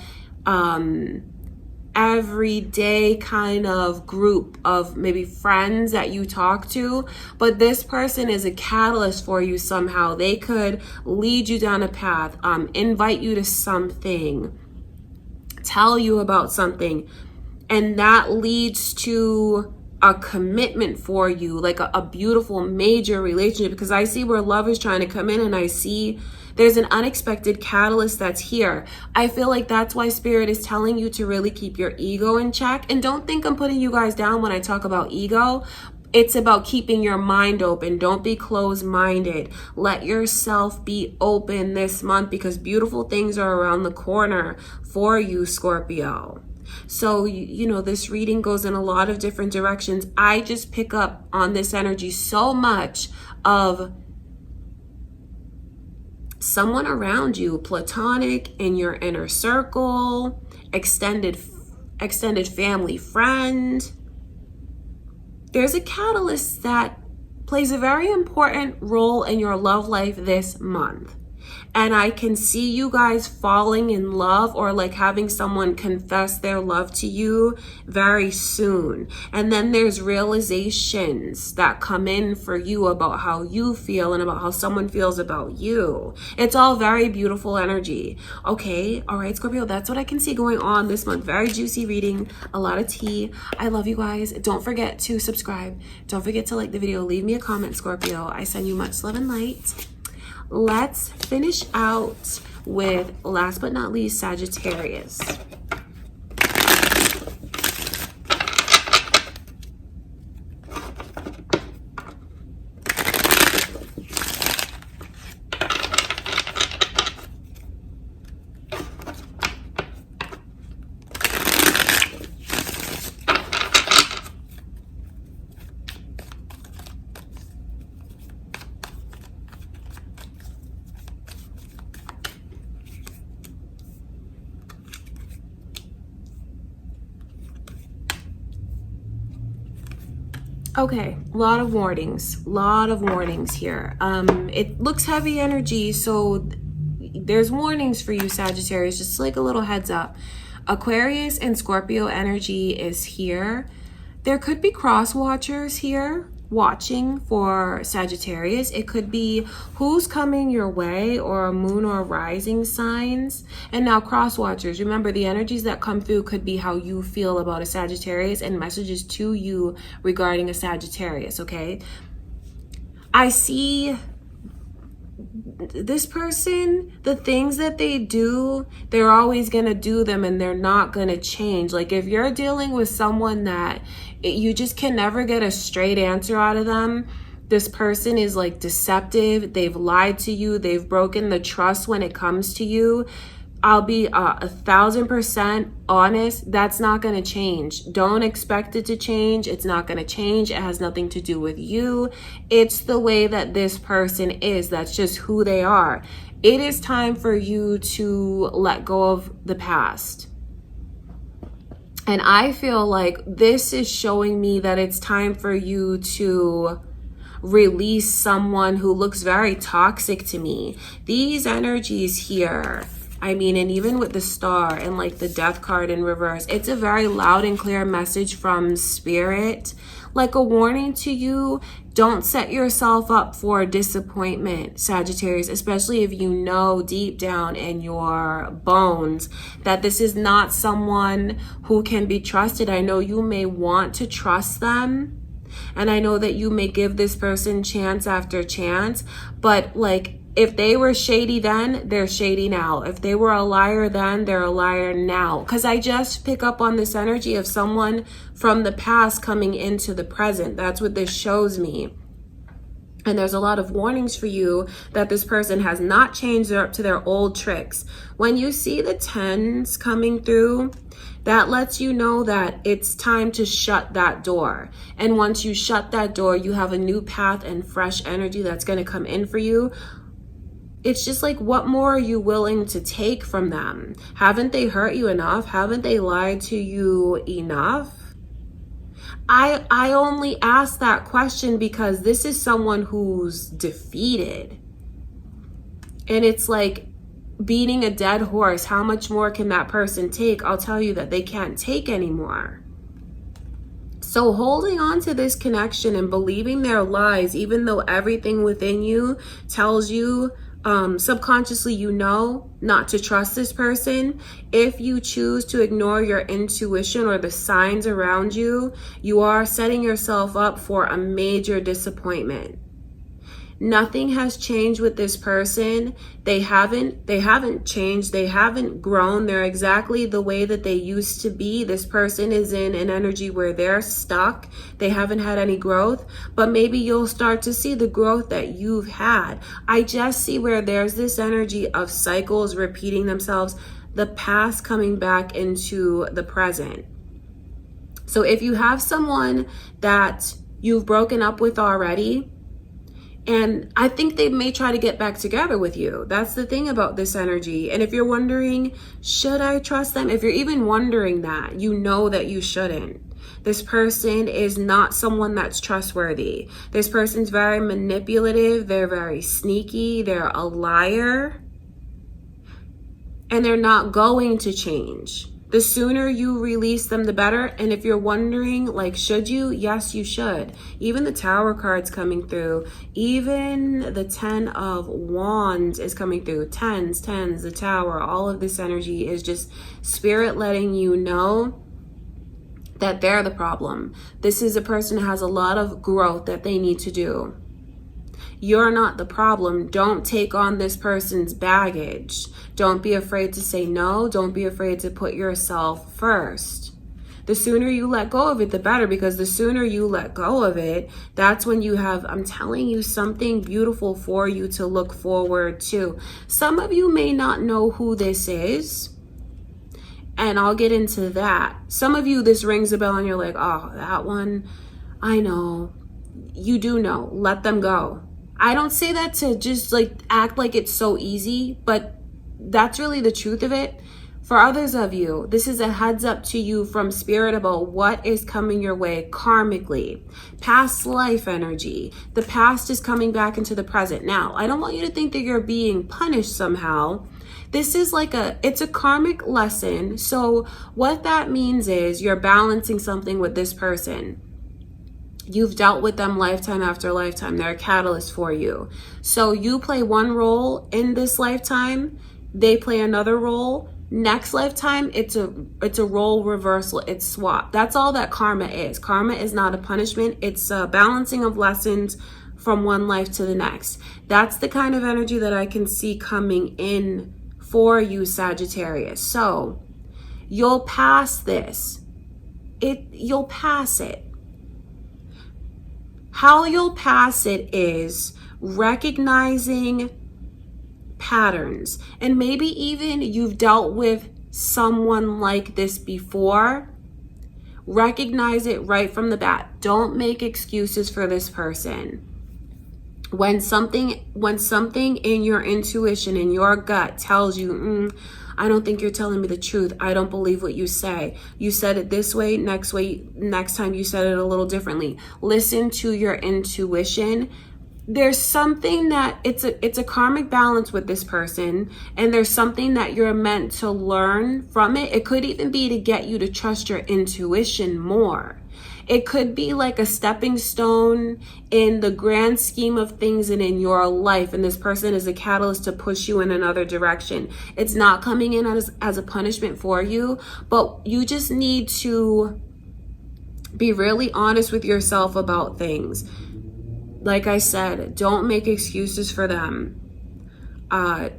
everyday kind of group of maybe friends that you talk to, but this person is a catalyst for you somehow. They could lead you down a path, invite you to something, tell you about something, and that leads to a commitment for you, like a beautiful major relationship. Because I see where love is trying to come in, and I see there's an unexpected catalyst that's here. I feel like that's why Spirit is telling you to really keep your ego in check. And don't think I'm putting you guys down when I talk about ego. It's about keeping your mind open. Don't be closed-minded. Let yourself be open this month, because beautiful things are around the corner for you, Scorpio. So, you know, this reading goes in a lot of different directions. I just pick up on this energy so much of someone around you, platonic, in your inner circle, extended family, friend. There's a catalyst that plays a very important role in your love life this month. And I can see you guys falling in love, or like having someone confess their love to you very soon. And then there's realizations that come in for you about how you feel and about how someone feels about you. It's all very beautiful energy. Okay, all right, Scorpio, that's what I can see going on this month. Very juicy reading, a lot of tea. I love you guys. Don't forget to subscribe. Don't forget to like the video. Leave me a comment, Scorpio. I send you much love and light. Let's finish out with, last but not least, Sagittarius. Okay, a lot of warnings here. It looks heavy energy, so there's warnings for you, Sagittarius, just like a little heads up. Aquarius and Scorpio energy is here. There could be cross watchers here watching for Sagittarius. It could be who's coming your way, or moon or rising signs. And now cross watchers, remember the energies that come through could be how you feel about a Sagittarius and messages to you regarding a Sagittarius, okay? I see this person, the things that they do, they're always going to do them, and they're not going to change. Like if you're dealing with someone that you just can never get a straight answer out of them, this person is like deceptive. They've lied to you. They've broken the trust when it comes to you. I'll be 1,000% honest. That's not going to change. Don't expect it to change. It's not going to change. It has nothing to do with you. It's the way that this person is. That's just who they are. It is time for you to let go of the past. And I feel like this is showing me that it's time for you to release someone who looks very toxic to me. These energies here, I mean, and even with the star and like the death card in reverse, it's a very loud and clear message from Spirit, like a warning to you. Don't set yourself up for disappointment, Sagittarius, especially if you know deep down in your bones that this is not someone who can be trusted. I know you may want to trust them, and I know that you may give this person chance after chance, but like, if they were shady then, they're shady now. If they were a liar then, they're a liar now. Because I just pick up on this energy of someone from the past coming into the present. That's what this shows me. And there's a lot of warnings for you that this person has not changed. They're up to their old tricks. When you see the 10s coming through, that lets you know that it's time to shut that door. And once you shut that door, you have a new path and fresh energy that's going to come in for you. It's just like, what more are you willing to take from them? Haven't they hurt you enough? Haven't they lied to you enough? I only ask that question because this is someone who's defeated. And it's like, beating a dead horse. How much more can that person take? I'll tell you that they can't take anymore. So holding on to this connection and believing their lies, even though everything within you tells you, subconsciously, you know not to trust this person. If you choose to ignore your intuition or the signs around you, you are setting yourself up for a major disappointment. Nothing has changed with this person. They haven't changed. They haven't grown. They're exactly the way that they used to be. This person is in an energy where they're stuck. They haven't had any growth, but maybe you'll start to see the growth that you've had. I just see where there's this energy of cycles repeating themselves, the past coming back into the present. So if you have someone that you've broken up with already, and I think they may try to get back together with you. That's the thing about this energy. And if you're wondering, should I trust them? If you're even wondering that, you know that you shouldn't. This person is not someone that's trustworthy. This person's very manipulative. They're very sneaky. They're a liar. And they're not going to change. The sooner you release them, the better. And if you're wondering, like, should you? Yes, you should. Even the Tower card's coming through. Even the 10 of Wands is coming through. Tens, the Tower. All of this energy is just spirit letting you know that they're the problem. This is a person who has a lot of growth that they need to do. You're not the problem. Don't take on this person's baggage. Don't be afraid to say no. Don't be afraid to put yourself first. The sooner you let go of it, the better, because the sooner you let go of it, that's when you have, I'm telling you, something beautiful for you to look forward to. Some of you may not know who this is, and I'll get into that. Some of you, this rings a bell and you're like, oh, that one, I know. You do know. Let them go. I don't say that to just like act like it's so easy, but that's really the truth of it. For others of you, this is a heads up to you from spirit about what is coming your way karmically. Past life energy. The past is coming back into the present. Now, I don't want you to think that you're being punished somehow. This is like it's a karmic lesson. So what that means is you're balancing something with this person. You've dealt with them lifetime after lifetime. They're a catalyst for you. So you play one role in this lifetime. They play another role. Next lifetime, it's a role reversal. It's swap. That's all that karma is. Karma is not a punishment. It's a balancing of lessons from one life to the next. That's the kind of energy that I can see coming in for you, Sagittarius. So you'll pass this. You'll pass it. How you'll pass it is recognizing patterns. And maybe even you've dealt with someone like this before. Recognize it right from the bat. Don't make excuses for this person. When something in your intuition, in your gut tells you, I don't think you're telling me the truth. I don't believe what you say. You said it this way, next time you said it a little differently. Listen to your intuition. There's something that it's a karmic balance with this person, and there's something that you're meant to learn from it. It could even be to get you to trust your intuition more. It could be like a stepping stone in the grand scheme of things and in your life. And this person is a catalyst to push you in another direction. It's not coming in as a punishment for you, but you just need to be really honest with yourself about things. Like I said, don't make excuses for them. And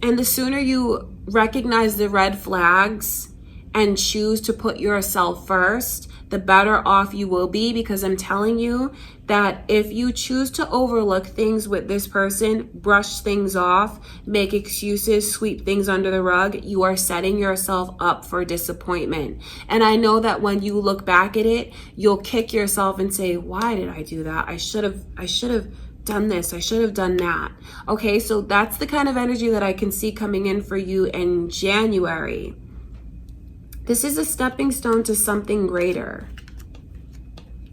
the sooner you recognize the red flags and choose to put yourself first, the better off you will be, because I'm telling you that if you choose to overlook things with this person, brush things off, make excuses, sweep things under the rug, you are setting yourself up for disappointment. And I know that when you look back at it, you'll kick yourself and say, why did I do that? I should have done this. I should have done that. Okay, so that's the kind of energy that I can see coming in for you in January. This is a stepping stone to something greater.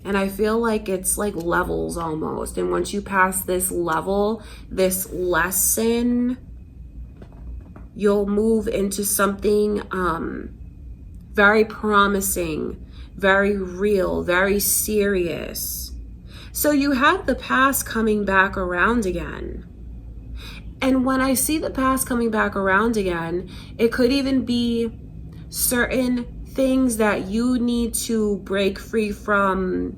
And I feel like it's like levels almost. And once you pass this level, this lesson, you'll move into something very promising, very real, very serious. So you have the past coming back around again. And when I see the past coming back around again, it could even be certain things that you need to break free from,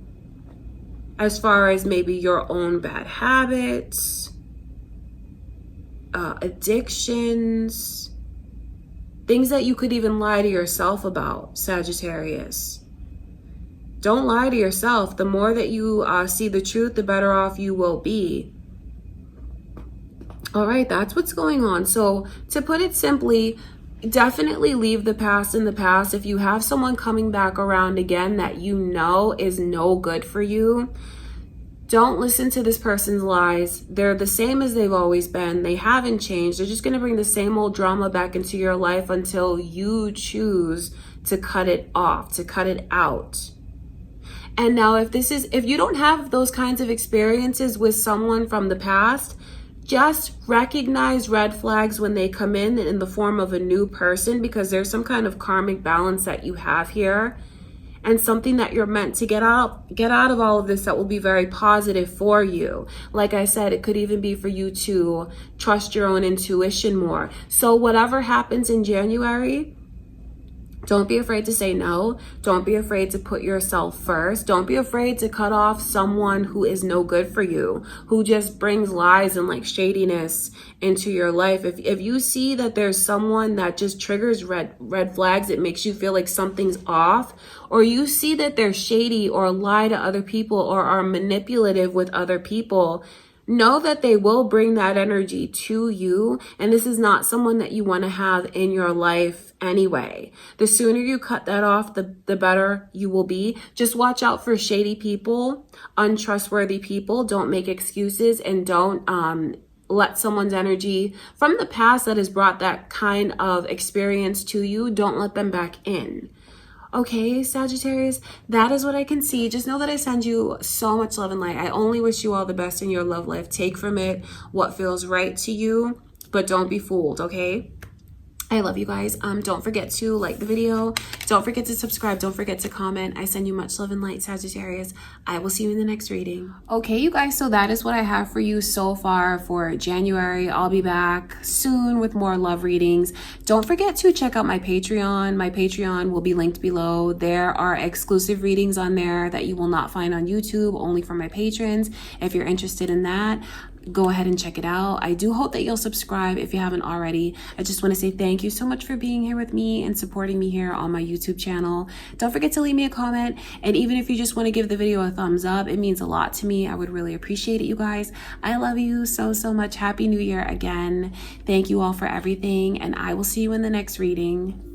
as far as maybe your own bad habits, addictions, things that you could even lie to yourself about, Sagittarius. Don't lie to yourself. The more that you see the truth, the better off you will be. All right, that's what's going on. So to put it simply, definitely leave the past in the past. If you have someone coming back around again that you know is no good for you, don't listen to this person's lies. They're the same as they've always been. They haven't changed. They're just going to bring the same old drama back into your life until you choose to cut it off, to cut it out. And now if you don't have those kinds of experiences with someone from the past, just recognize red flags when they come in the form of a new person, because there's some kind of karmic balance that you have here and something that you're meant to get out of all of this that will be very positive for you. Like I said, it could even be for you to trust your own intuition more. So whatever happens in January, don't be afraid to say no. Don't be afraid to put yourself first. Don't be afraid to cut off someone who is no good for you, who just brings lies and like shadiness into your life. If you see that there's someone that just triggers red flags, it makes you feel like something's off, or you see that they're shady or lie to other people or are manipulative with other people, know that they will bring that energy to you, and this is not someone that you want to have in your life anyway. The sooner you cut that off, the better you will be. Just watch out for shady people, untrustworthy people. Don't make excuses, and don't let someone's energy from the past that has brought that kind of experience to you, don't let them back in. Okay, Sagittarius, that is what I can see. Just know that I send you so much love and light. I only wish you all the best in your love life. Take from it what feels right to you, but don't be fooled, okay? I love you guys. Don't forget to like the video. Don't forget to subscribe. Don't forget to comment. I send you much love and light, Sagittarius. I will see you in the next reading. Okay, you guys, so that is what I have for you so far for January. I'll be back soon with more love readings. Don't forget to check out my Patreon. My Patreon will be linked below. There are exclusive readings on there that you will not find on YouTube, only for my patrons. If you're interested in that, go ahead and check it out. I do hope that you'll subscribe if you haven't already. I just want to say thank you so much for being here with me and supporting me here on my YouTube channel. Don't forget to leave me a comment, and even if you just want to give the video a thumbs up, it means a lot to me. I would really appreciate it, you guys. I love you so much. Happy New Year again. Thank you all for everything, and I will see you in the next reading.